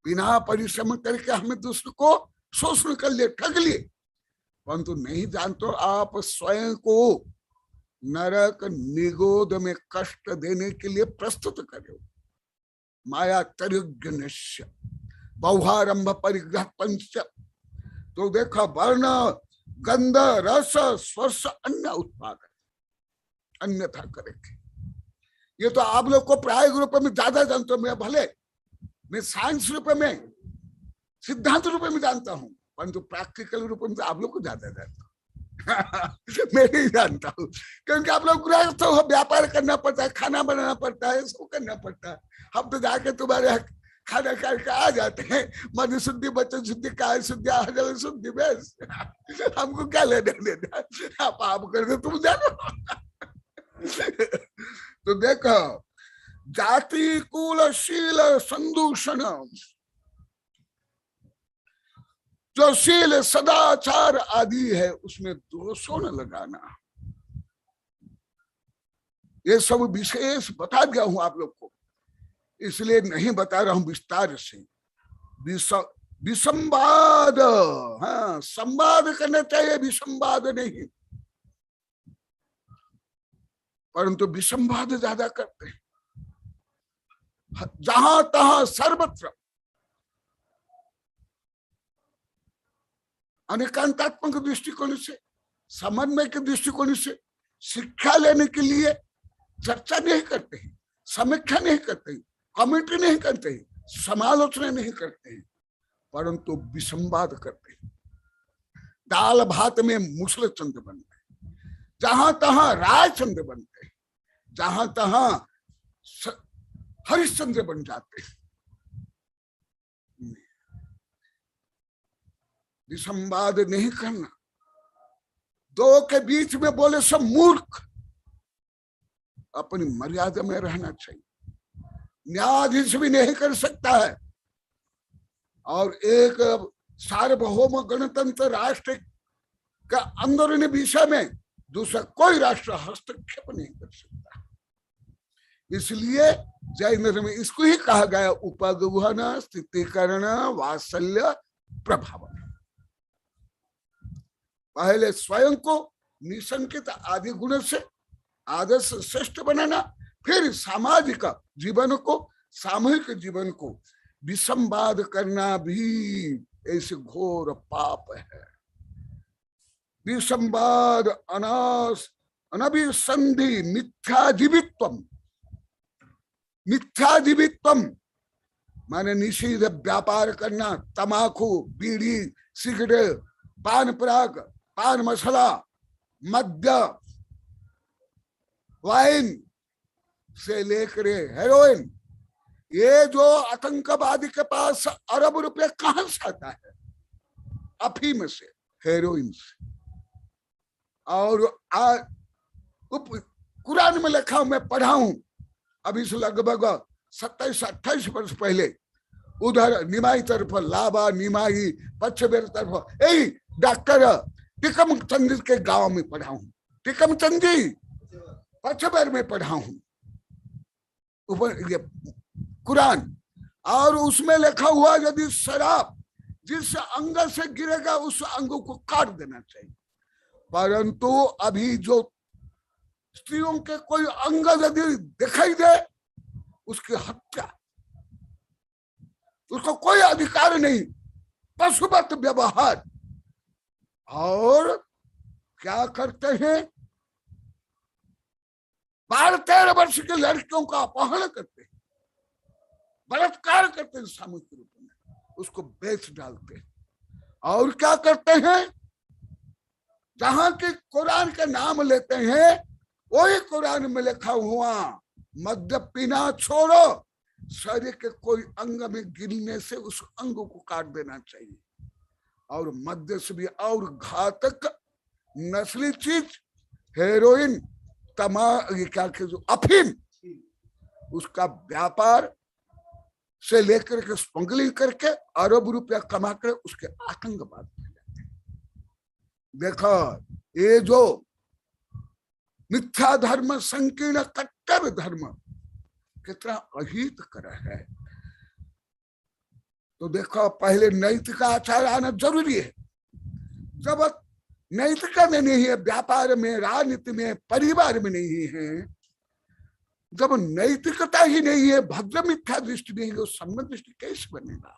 बिना परिश्रम करके हमें दूसरे को शोषण कर लिए, ठग लिए, परंतु नहीं जानते आप स्वयं को नरक निगोद में कष्ट देने के लिए प्रस्तुत करो। माया तरुग्नश्य बहुहारंभ परिग्रह पंच। तो देखा वर्ण गंध रस स्पर्श अन्य उत्पादन अन्यथा करेंगे। ये तो आप लोग को प्रायोगिक रूप में ज्यादा जानते हो, मैं भले मैं साइंस रूप में सिद्धांत रूप में जानता हूं, परंतु प्रैक्टिकल रूप में तो आप लोग को ज्यादा जानता हूं। मैं नहीं जानता हूँ, क्योंकि आप लोग गृहस्थ हो, व्यापार करना पड़ता है, खाना बनाना पड़ता है, सब करना पड़ता है। हम तो जाके तुम्हारे खाना करके आ जाते हैं, मन शुद्धि वचन शुद्धि काय शुद्धि आचरण शुद्धि, बस हमको क्या लेना देना, आप कर दो तुम जानो। तो देखो जाति कुल शील संदूषण, जो शील सदाचार आदि है उसमें दोषों न लगाना, ये सब विशेष बता दिया हूं आप लोग को, इसलिए नहीं बता रहा हूं विस्तार से। विसंवाद, हाँ संवाद करना चाहिए, विसंवाद नहीं, परंतु विसंवाद ज्यादा करते हैं। जहां तहां सर्वत्र अनेकांतात्मक दृष्टिकोण से, समन्वय के दृष्टिकोण से शिक्षा लेने के लिए चर्चा नहीं करते हैं, समीक्षा नहीं करते हैं, कमेंट्री नहीं करते हैं, समालोचना नहीं करते हैं, परंतु विसंवाद करते हैं। दाल भात में मुसल चंद्र बनते हैं, जहां तहां रायचंद्र बनते हैं, जहां तहां हरिश्चंद्र बन जाते हैं। विसंवाद नहीं करना, दो के बीच में बोले सब मूर्ख, अपनी मर्यादा में रहना चाहिए। न्यायाधीश भी नहीं कर सकता है, और एक सार्वभौम गणतंत्र राष्ट्र का अंदरूनी विषय में दूसरा कोई राष्ट्र हस्तक्षेप नहीं कर सकता। इसलिए जैन धर्म में इसको ही कहा गया उपगुहन स्थितिकरण वात्सल्य प्रभावन। पहले स्वयं को निसंकित आदि गुण से आदर्श श्रेष्ठ बनाना, फिर सामाजिक जीवन को, सामूहिक जीवन को विसंवाद करना भी ऐसे घोर पाप है। विसंवाद अनभिसंधि मिथ्याजीवित्वम, मिथ्याजीवित्वम माने निषिद्ध व्यापार करना, तमाकू बीड़ी सिगरेट पान पराग पान मसाला मद्य वाइन से लेकर हेरोइन, ये जो आतंकवादी के पास अरब रुपए कहां से आता है, अफीम से, हेरोइन से। और कुरान में लिखा मैं पढ़ा हूं, अभी से लगभग 27-28 वर्ष पहले, उधर निमाई तरफ लाबा निमाई पश्चिम तरफ यही डॉक्टर टिकम चंद के गांव में पढ़ा हूं, टिकम चंद जी पचबर में पढ़ा हूं ऊपर ये कुरान। और उसमें लिखा हुआ यदि शराब जिस अंग से गिरेगा उस अंग को काट देना चाहिए। परंतु अभी जो स्त्रियों के कोई अंग यदि दिखाई दे उसकी हत्या, उसको कोई अधिकार नहीं, पशुवत व्यवहार। और क्या करते हैं, 12-13 वर्ष के लड़कियों का अपहरण करते हैं, बलात्कार करते हैं सामूहिक रूप में, उसको बेच डालते हैं। और क्या करते हैं, जहां के कुरान का नाम लेते हैं वही कुरान में लिखा हुआ मद्य पीना छोड़ो, शरीर के कोई अंग में गिरने से उस अंग को काट देना चाहिए। और मद्य से भी और घातक नस्ली चीज हेरोइन, क्या जो अफीम, उसका व्यापार से लेकर के स्मगलिंग करके अरब रुपया कमा कर उसके आतंकवाद फैलाते हैं। देखो ये जो मिथ्या धर्म, संकीर्ण कट्टर धर्म कितना अहित कर है। तो देखो पहले नैतिक आचार आना जरूरी है। जब नैतिकता में नहीं है, व्यापार में, राजनीति में, परिवार में नहीं है, जब नैतिकता ही नहीं है, भद्र मिथ्या दृष्टि नहीं है, वो सम्य दृष्टि कैसे बनेगा?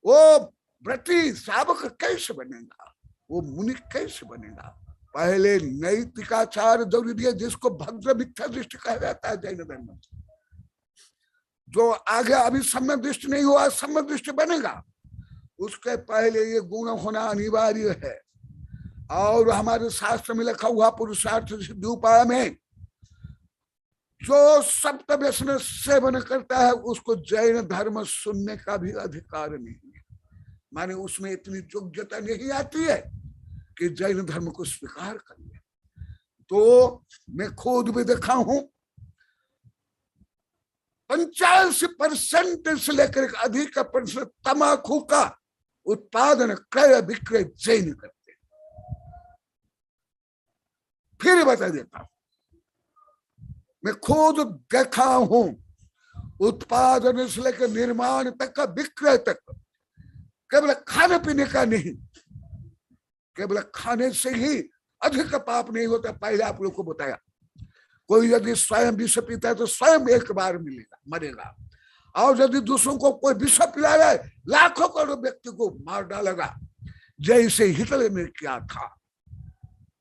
वो व्रती श्रावक कैसे बनेगा? वो मुनि कैसे बनेगा? पहले नैतिकाचार जरूरी है, जिसको भद्र मिथ्या दृष्टि कहा जाता है जैन धर्म में। जो आगे अभी सम्य दृष्टि नहीं हुआ, सम्य दृष्टि बनेगा, उसके पहले ये गुण होना अनिवार्य है। और हमारे शास्त्र में लिखा हुआ पुरुषार्थ सिद्धि उपाय में जो सप्त व्यसन सेवन करता है उसको जैन धर्म सुनने का भी अधिकार नहीं है। माने उसमें इतनी योग्यता नहीं आती है कि जैन धर्म को स्वीकार कर ले। तो मैं खुद भी देखा हूं 85% से लेकर अधिक प्रतिशत तम्बाकू का उत्पादन, क्रय विक्रय जैन करते। फिर बता देता हूं, मैं खुद देखा हूं उत्पादन से लेकर निर्माण तक का, विक्रय तक, केवल खाने पीने का नहीं, केवल खाने से ही अधिक पाप नहीं होता। पहले आप लोग को बताया, कोई यदि स्वयं विष पीता है तो स्वयं एक बार मिलेगा, मरेगा। और यदि दूसरों को कोई विष पिला रहा है, लाखों करोड़ व्यक्ति को मार डालेगा, जैसे हिटलर ने किया था।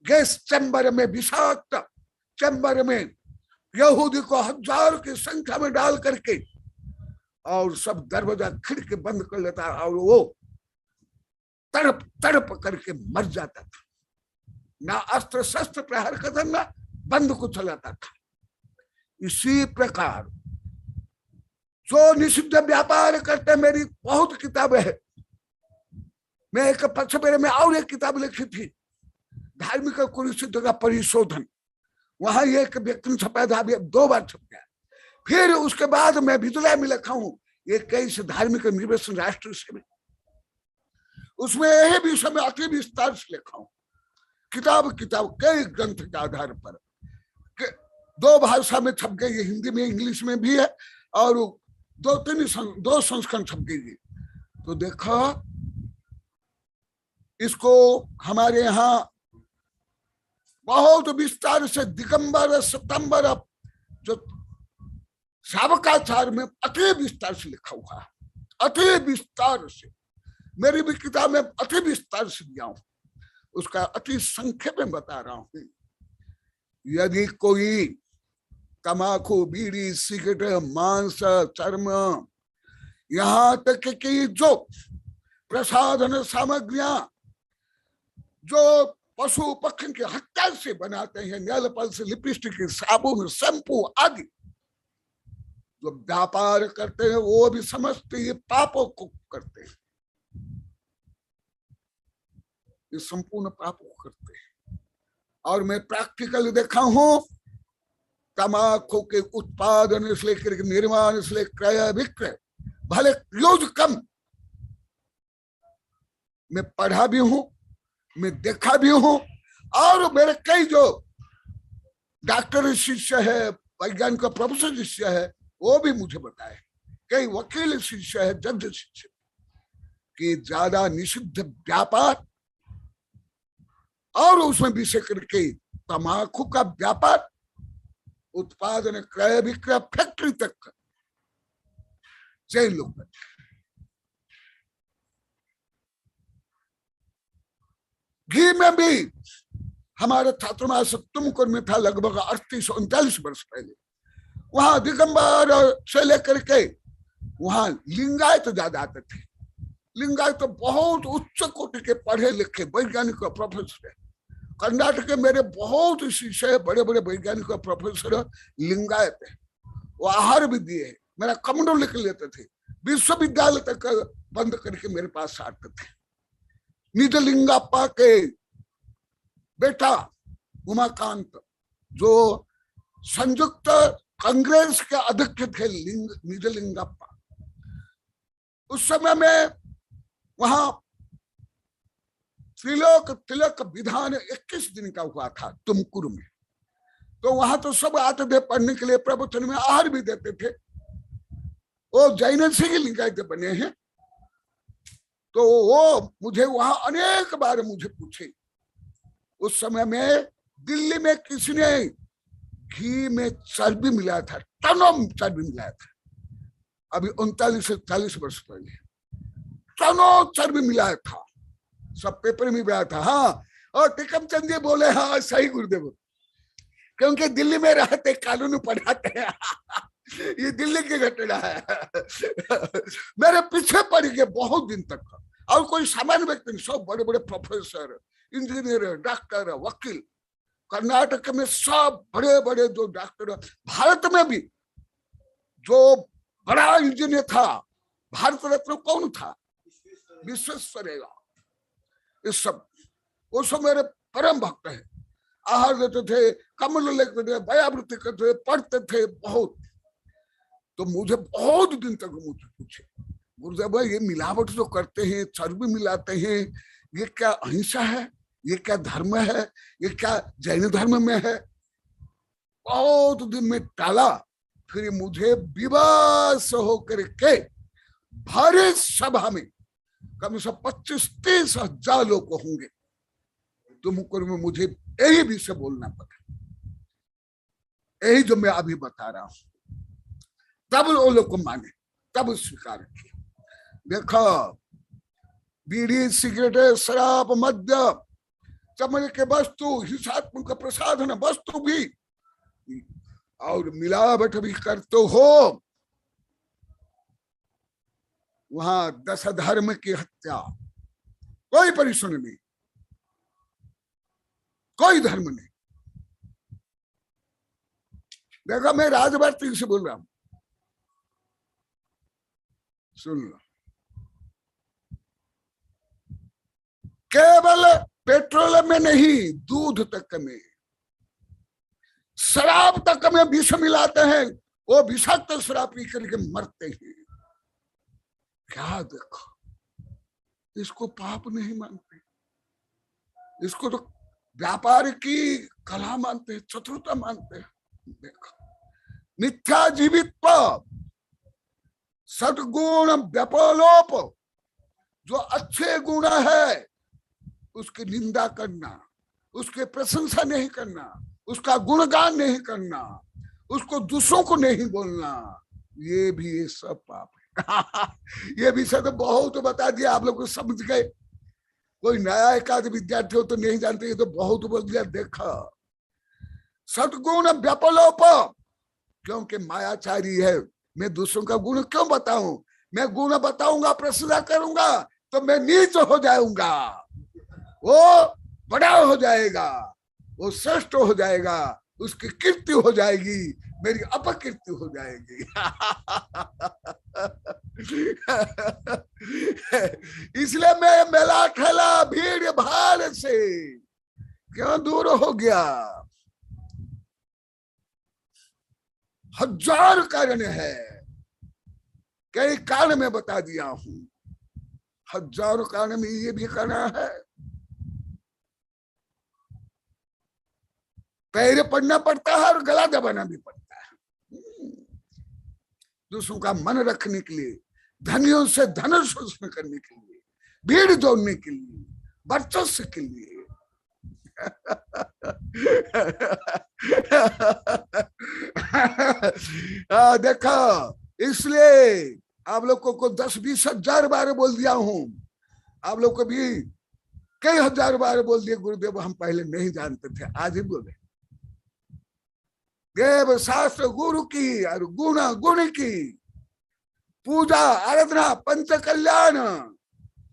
गैस चैम्बर में, विषाक्त चैम्बर में यहूदी को 1000 की संख्या में डाल करके और सब दरवाजा खिड़की बंद कर लेता और वो तड़प तड़प करके मर जाता था। ना अस्त्र शस्त्र प्रहार करता, ना बंद को चलाता था। इसी प्रकार जो निषिद्ध व्यापार करते, मेरी बहुत किताबें है। मैं एक पक्षपेरे में और एक किताब लिखी थी, धार्मिक कुरुक्षेत्र का परिशोधन। वहां एक व्यक्ति छपा था, 2 बार छप गया। फिर उसके बाद मैं विद्यालय में लिखा हूं ये कई धार्मिक निर्वेशन राष्ट्र से में, उसमें यही विषय में अति विस्तार से लिखा हूं। किताब कई ग्रंथ के आधार पर 2 भाषा में छप गई, हिंदी में, इंग्लिश में भी है, और 2 संस्करण छप गई। तो देखो इसको हमारे यहाँ बहुत विस्तार से दिगंबर सितंबर जो शावकाचार में अति विस्तार से लिखा हुआ है, अति विस्तार से। मेरी भी किताब में अति विस्तार से दिया हूं, उसका अति संक्षेप में बता रहा हूं। यदि कोई तम्बाकू, बीड़ी, सिगरेट, मांस, चर्म, यहाँ तक कि जो प्रसाधन सामग्रियां जो पशु पक्षी की हत्या से बनाते हैं, नेल पॉलिश, लिपस्टिक, साबुन, शैम्पू आदि जो व्यापार करते हैं, वो भी समझते ये पापों को करते हैं, ये संपूर्ण पापों को करते हैं। और मैं प्रैक्टिकल देखा हूं, तम्बाकू के उत्पादन से लेकर निर्माण से लेकर क्रय विक्रय, भले यूज कम, मैं पढ़ा भी हूं, मैं देखा भी हूं। और मेरे कई जो डॉक्टर शिष्य है, वैज्ञानिक प्रोफेसर शिष्य है, वो भी मुझे बताए कई वकील शिष्य है, जज शिष्य, कि ज्यादा निषिद्ध व्यापार और उसमें विषय करके तम्बाकू का व्यापार, उत्पादन, क्रय विक्रय, फैक्ट्री तक जैन लोग बैठे। घी में भी हमारे छात्रावास तुमकुर में था लगभग 38-39 वर्ष पहले, वहां दिगंबर से लेकर के वहां लिंगायत तो ज्यादा आते थे। लिंगायत तो बहुत उच्च कोटि के पढ़े लिखे वैज्ञानिक और प्रोफेसर है। कर्नाटक के मेरे बहुत शिष्य बड़े बड़े वैज्ञानिक और प्रोफेसर लिंगायत है, वो आहार भी दिए, मेरा कमंडल लिख लेते थे, विश्वविद्यालय तक बंद करके मेरे पास आते थे। निजलिंगप्पा के बेटा उमाकांत जो संयुक्त कांग्रेस के अध्यक्ष थे, निजलिंगप्पा, उस समय में वहां तिलक विधान 21 दिन का हुआ था तुमकुर में। तो वहां तो सब आते थे पढ़ने के लिए, प्रवचन में आहार भी देते थे। वो जैन से ही लिंगायत बने हैं। तो वो मुझे वहां अनेक बार मुझे पूछे, उस समय में दिल्ली में किसी ने घी में चर्बी मिलाया था, टनों चर्बी मिलाया था, अभी 39 से 40 वर्ष पहले टनों चर्बी मिलाया था, सब पेपर में भी आया था। हाँ, और टिकम चंद जी बोले हाँ सही गुरुदेव, क्योंकि दिल्ली में रहते कानून पढ़ाते हैं ये दिल्ली की घटना है मेरे पीछे पड़ गए बहुत दिन तक। और कोई सामान्य व्यक्ति नहीं, सब बड़े बड़े प्रोफेसर, इंजीनियर, डॉक्टर, वकील, कर्नाटक में सब बड़े बड़े जो डॉक्टर, भारत में भी जो बड़ा इंजीनियर था, भारत रत्न कौन था? विश्वेश्वरैया। इस सब वो सब मेरे परम भक्त है। आहार देते थे, कमल लेते थे, व्यावृत्ति करते थे, पढ़ते थे बहुत। तो मुझे बहुत दिन तक मुझे पूछे, गुरुदेव भाई ये मिलावट जो करते हैं, चर्बी मिलाते हैं, ये क्या अहिंसा है, ये क्या धर्म है, ये क्या जैन धर्म में है? बहुत दिन में टाला। फिर मुझे विवश होकर के भारी सभा में कम से 25-30 हजार लोग होंगे तुमकुर में, मुझे यही विषय बोलना पड़ा, यही जो मैं अभी बता रहा हूं। तब वो लोग को माने, तब स्वीकार किया। देखो, बीड़ी, सिगरेट, शराब, मद्य, चमड़े के वस्तु, हिंसात्मक प्रसाधन वस्तु भी और मिलावट भी करते हो, वहां 10 धर्म की हत्या, कोई परिश्रम नहीं, कोई धर्म नहीं। देखो, मैं राजभारती से बोल रहा हूं, सुन लो। केवल पेट्रोल में नहीं, दूध तक में, शराब तक में विष मिलाते हैं, वो विषाक्त शराब पी करके मरते हैं। क्या देखो, इसको पाप नहीं मानते, इसको तो व्यापार की कला मानते हैं, चतुरता मानते हैं। देखो, मिथ्या जीवित्व, सद्गुण व्यपलोप, जो अच्छे गुण है उसकी निंदा करना, उसके प्रशंसा नहीं करना, उसका गुणगान नहीं करना, उसको दूसरों को नहीं बोलना, ये भी ये सब पाप है ये विषय तो बहुत बता दिया, आप लोग को समझ गए। कोई नया एकाध विद्यार्थी हो तो नहीं जानते, ये तो बहुत बोल दिया। देखा, सद्गुण व्यपलोप, क्योंकि मायाचारी है, मैं दूसरों का गुण क्यों बताऊं? मैं गुण बताऊंगा, प्रशंसा करूंगा तो मैं नीच हो जाऊंगा, वो बड़ा हो जाएगा, वो श्रेष्ठ हो जाएगा, उसकी कीर्ति हो जाएगी, मेरी अपकीर्ति हो जाएगी इसलिए मैं मेला ठेला भीड़ भाड़ से क्यों दूर हो गया। हजार कारण है, कई कारण में बता दिया हूं, हजारों कारण में ये भी करना है, पैर पड़ना पड़ता है और गला दबाना भी पड़ता है। दूसरों का मन रखने के लिए, धनियों से धन शोषण करने के लिए, भीड़ जोड़ने के लिए, वर्चस्व के लिए। देखो, इसलिए आप लोगों को 10-20 हजार बार बोल दिया हूं, आप लोग को भी कई हजार बार बोल दिए गुरुदेव हम पहले नहीं जानते थे, आज ही बोले। देव शास्त्र गुरु की और गुण गुण की पूजा आराधना पंच कल्याण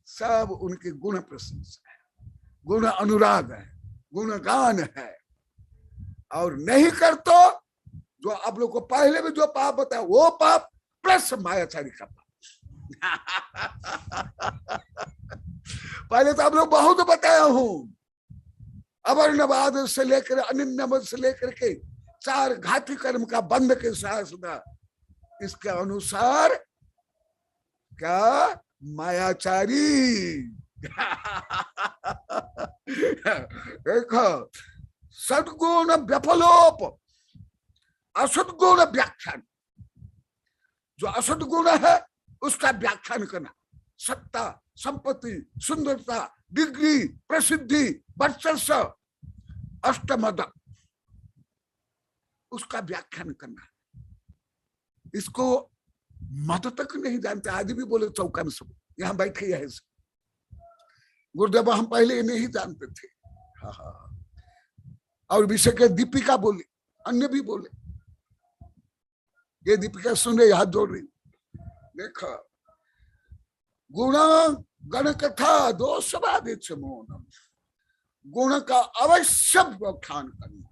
सब उनके गुण प्रशंसा है, गुण अनुराग है, गुणगान है। और नहीं कर तो जो आप लोग को पहले भी जो पाप बताया वो पाप प्लस मायाचारी का पाप। पहले तो आप लोग बहुत बताया हूं, अवर्णवाद से लेकर अनिन्नवद से लेकर के 4 घाती कर्म का बंध के साथ इसके अनुसार क्या मायाचारी। देखो, सद्गुण व्यफलोप, असद्गुण व्याख्यान। जो असद्गुण है उसका व्याख्यान करना, सत्ता, संपत्ति, सुंदरता, डिग्री, प्रसिद्धि, वर्चस्व, अष्टमद, उसका व्याख्यान करना। इसको मत तक नहीं जानते, आज भी बोले चौका में सब यहाँ बैठे है गुरुदेव हम पहले नहीं जानते थे। हाँ। और विषय के दीपिका बोली, अन्य भी बोले, ये दीपिका सुन रही, हाथ जोड़ रही। देखो, गुण गण कथा दोषवादित मौनम, गुण का अवश्य व्याख्यान करना,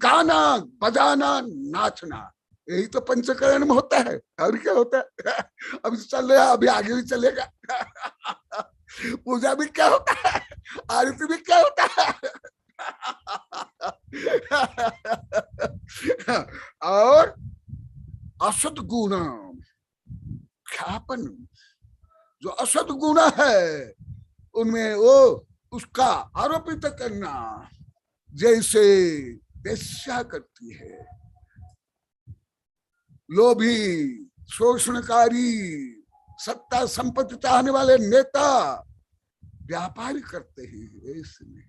गाना बजाना नाचना, यही तो पंचकरण में होता है। और क्या होता है? अभी चल रहा है, अभी आगे भी चलेगा। पूजा भी क्या होता है, आरती भी क्या होता है। और असद गुण ख्यापन, जो असद गुण है उनमें वो उसका आरोपित करना, जैसे वेश्या करती है, लोभी, शोषणकारी, सत्ता संपत्ति चाहने वाले नेता व्यापार करते हैं। इसमें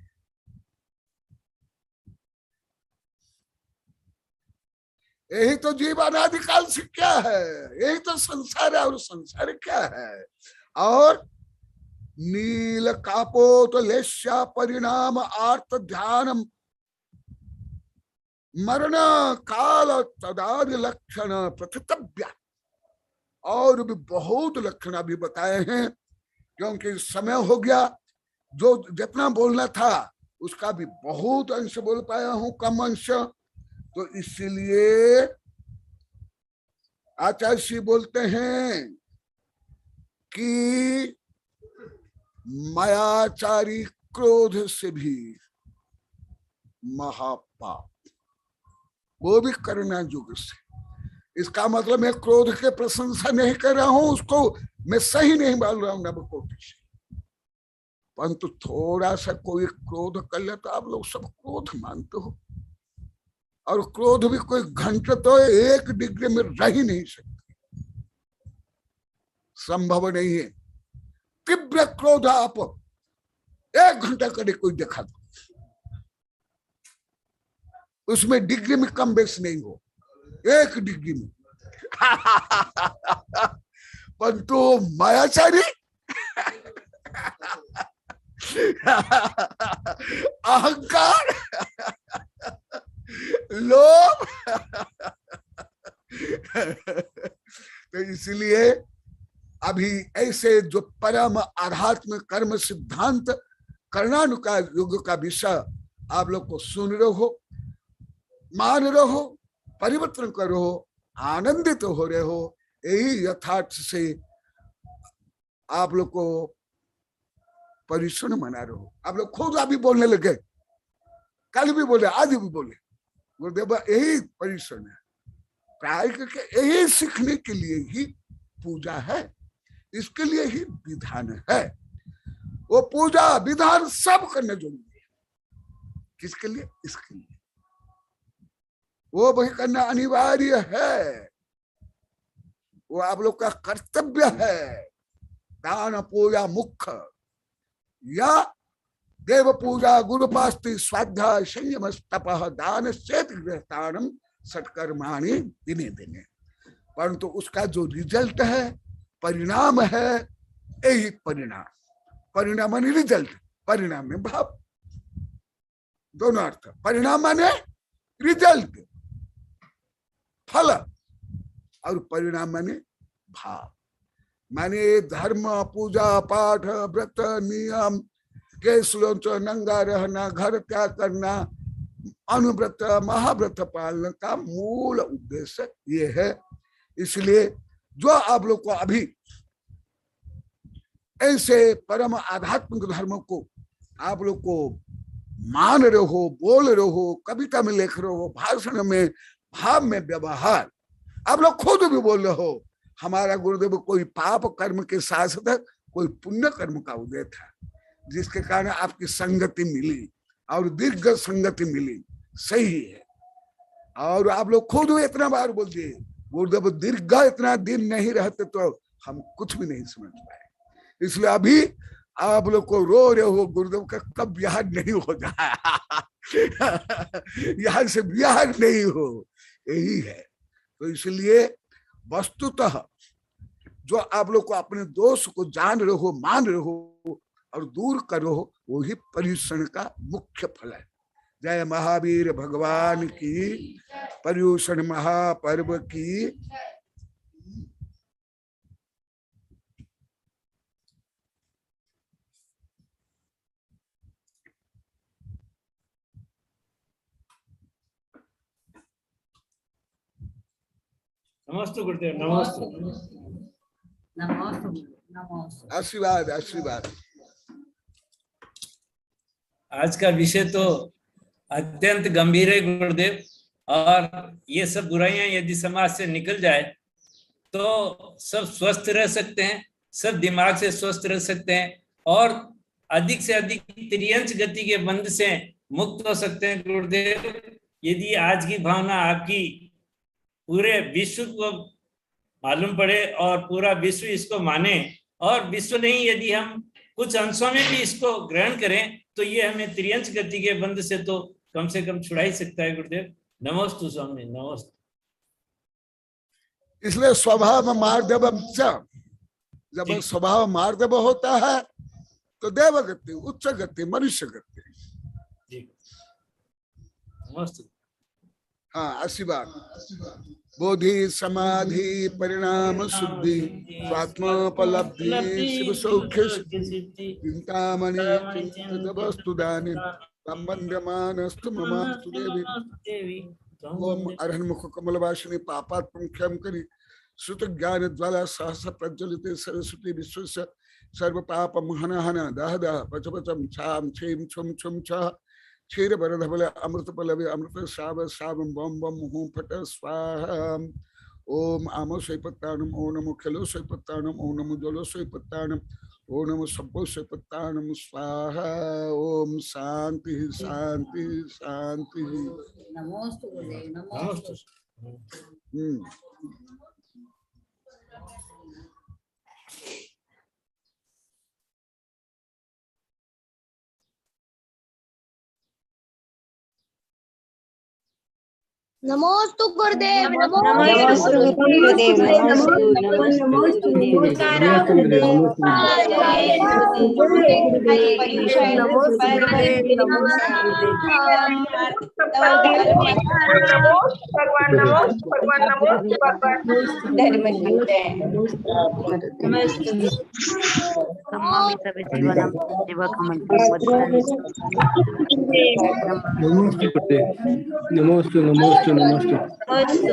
यही तो जीवन आदिकाल से क्या है, यही तो संसार है। और संसार क्या है? और नील कापोत लेश्या परिणाम आर्त ध्यान मरण काल तदादि लक्षण प्रतितव्य। और भी बहुत लक्षण अभी बताए हैं, क्योंकि समय हो गया। जो जितना बोलना था उसका भी बहुत अंश बोल पाया हूं, कम अंश। तो इसीलिए आचार्य श्री बोलते हैं कि मायाचारी क्रोध से भी महापाप, वो भी करना युग से। इसका मतलब मैं क्रोध के प्रशंसा नहीं कर रहा हूं, उसको मैं सही नहीं बोल रहा हूं नवकोटि से, परंतु थोड़ा सा कोई क्रोध कर ले तो आप लोग सब क्रोध मानते हो। और क्रोध भी कोई घंटे तो 1 डिग्री में रह ही नहीं सकती, संभव नहीं है। तीव्र क्रोध आप 1 घंटा करे कोई देखा दो, उसमें डिग्री में कम बेस नहीं हो, 1 डिग्री में। परंतु मायाचारी अहंकार, लोभ। तो इसलिए अभी ऐसे जो परम आध्यात्म कर्म सिद्धांत कर्णानुका युग का विषय आप लोग को सुन रहे हो, मान रहे हो, परिवर्तन करो, आनंदित हो रहे हो, यही यथार्थ से आप लोग को परिश्रम मना रहे हो। आप लोग खुद अभी बोलने लगे, कल भी बोले, आज भी बोले, गुरुदेव यही परिश्रम है। प्राय करके यही सीखने के लिए ही पूजा है, इसके लिए ही विधान है। वो पूजा विधान सब करने जरूरी है। किसके लिए? इसके लिए वो वही करना अनिवार्य है। वो आप लोग का कर्तव्य है। दान पूजा मुख्य या देव पूजा गुरुपास्ति स्वाध्याय संयम तपः दान गृहस्थानम सत्कर्माणि दिने दिने। परंतु उसका जो रिजल्ट है, परिणाम है, यही परिणाम। परिणाम माने रिजल्ट, परिणाम में भाव, दोनों अर्थ। परिणाम माने रिजल्ट, फल, और परिणाम माने भाव। माने धर्म, पूजा पाठ, व्रत, नियम, केसलों नंगा रहना, घर त्याग करना, अनुव्रत महाव्रत पालन का मूल उद्देश्य ये है। इसलिए जो आप लोग को अभी ऐसे परम आध्यात्मिक धर्म को आप लोग को मान रहे हो, बोल रहे हो, कविता में लिख रहे हो, भाषण में, भाव में, व्यवहार, आप लोग खुद भी बोल रहे हो हमारा गुरुदेव कोई पाप कर्म के साथ साथ कोई पुण्य कर्म का उदय था, जिसके कारण आपकी संगति मिली और दीर्घ संगति मिली। सही है। और आप लोग खुद इतना बार बोल दिए गुरुदेव दीर्घ इतना दिन नहीं रहते तो हम कुछ भी नहीं समझ पाए। इसलिए अभी आप लोग को रो रहे हो गुरुदेव का कब ब्याह नहीं हो जाए यहाँ से ब्याह नहीं हो, यही है। तो इसलिए वस्तुतः जो आप लोग को अपने दोष को जान रहे हो, मान रहे हो और दूर करो, वही पर्युषण का मुख्य फल है। जय महावीर भगवान की, पर्युषण महापर्व की। नमस्ते गुरुदेव, नमस्ते। आशीर्वाद आशीर्वाद। आज का विषय तो अत्यंत गंभीर है गुरुदेव, और ये सब बुराइयां यदि समाज से निकल जाए तो सब स्वस्थ रह सकते हैं, सब दिमाग से स्वस्थ रह सकते हैं और अधिक से अधिक त्रियंश गति के बंध से मुक्त हो सकते हैं गुरुदेव। यदि आज की भावना आपकी पूरे विश्व को मालूम पड़े और पूरा विश्व इसको माने, और विश्व नहीं यदि हम कुछ अंशों में भी इसको ग्रहण करें तो ये हमें त्रियंश गति के बंध से तो कम से कम छुड़ा ही सकता है गुरुदेव। नमोस्तु स्वामी, नमस्ते। इसलिए स्वभाव मार्दव, जब स्वभाव मार्दव होता है तो देवगति, उच्च गति, मनुष्य गति। नमस्ते। हाँ, आशीर्वाद। बोधि समाधि परिणाम शुद्धि स्वात्मोपलब्धि शिव सौख्य चिंतामणि वस्तु दानि संबंधमानस्तु ममास्तु देवी। ओम अरहन्मुख कमलवासिनी पापात्मं क्षम करि श्रुत ज्ञान ज्वाला सहस्र प्रज्वलिते सरस्वती विश्वस्य सर्व पाप महनहन दह दह पच पचम छाम छीम छुम छुम छः क्षीर बरधबल अमृत पलवे अमृत शाव शावम बम बम हूं फट स्वाहा। ओम आमो स्वैपत्तानम, ओम नमो खलो स्वैपत्तानम, ओम नमो जलो स्वैपत्तानम, ओम नमो सब्बो स्वैपत्तानम स्वाहा। ओम शांति शांति शांति। नमस्ते। नमोस्तु गुरुदेव, नमोस्तु गुरुदेव, नमोस्तु नमोस्तु नमोस्तु नमस्ते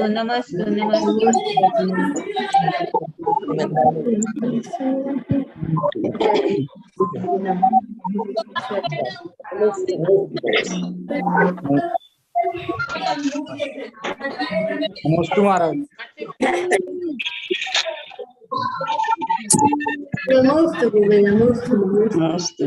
नमस्ते नमोस्तु महाराज। नमस्ते नमस्ते।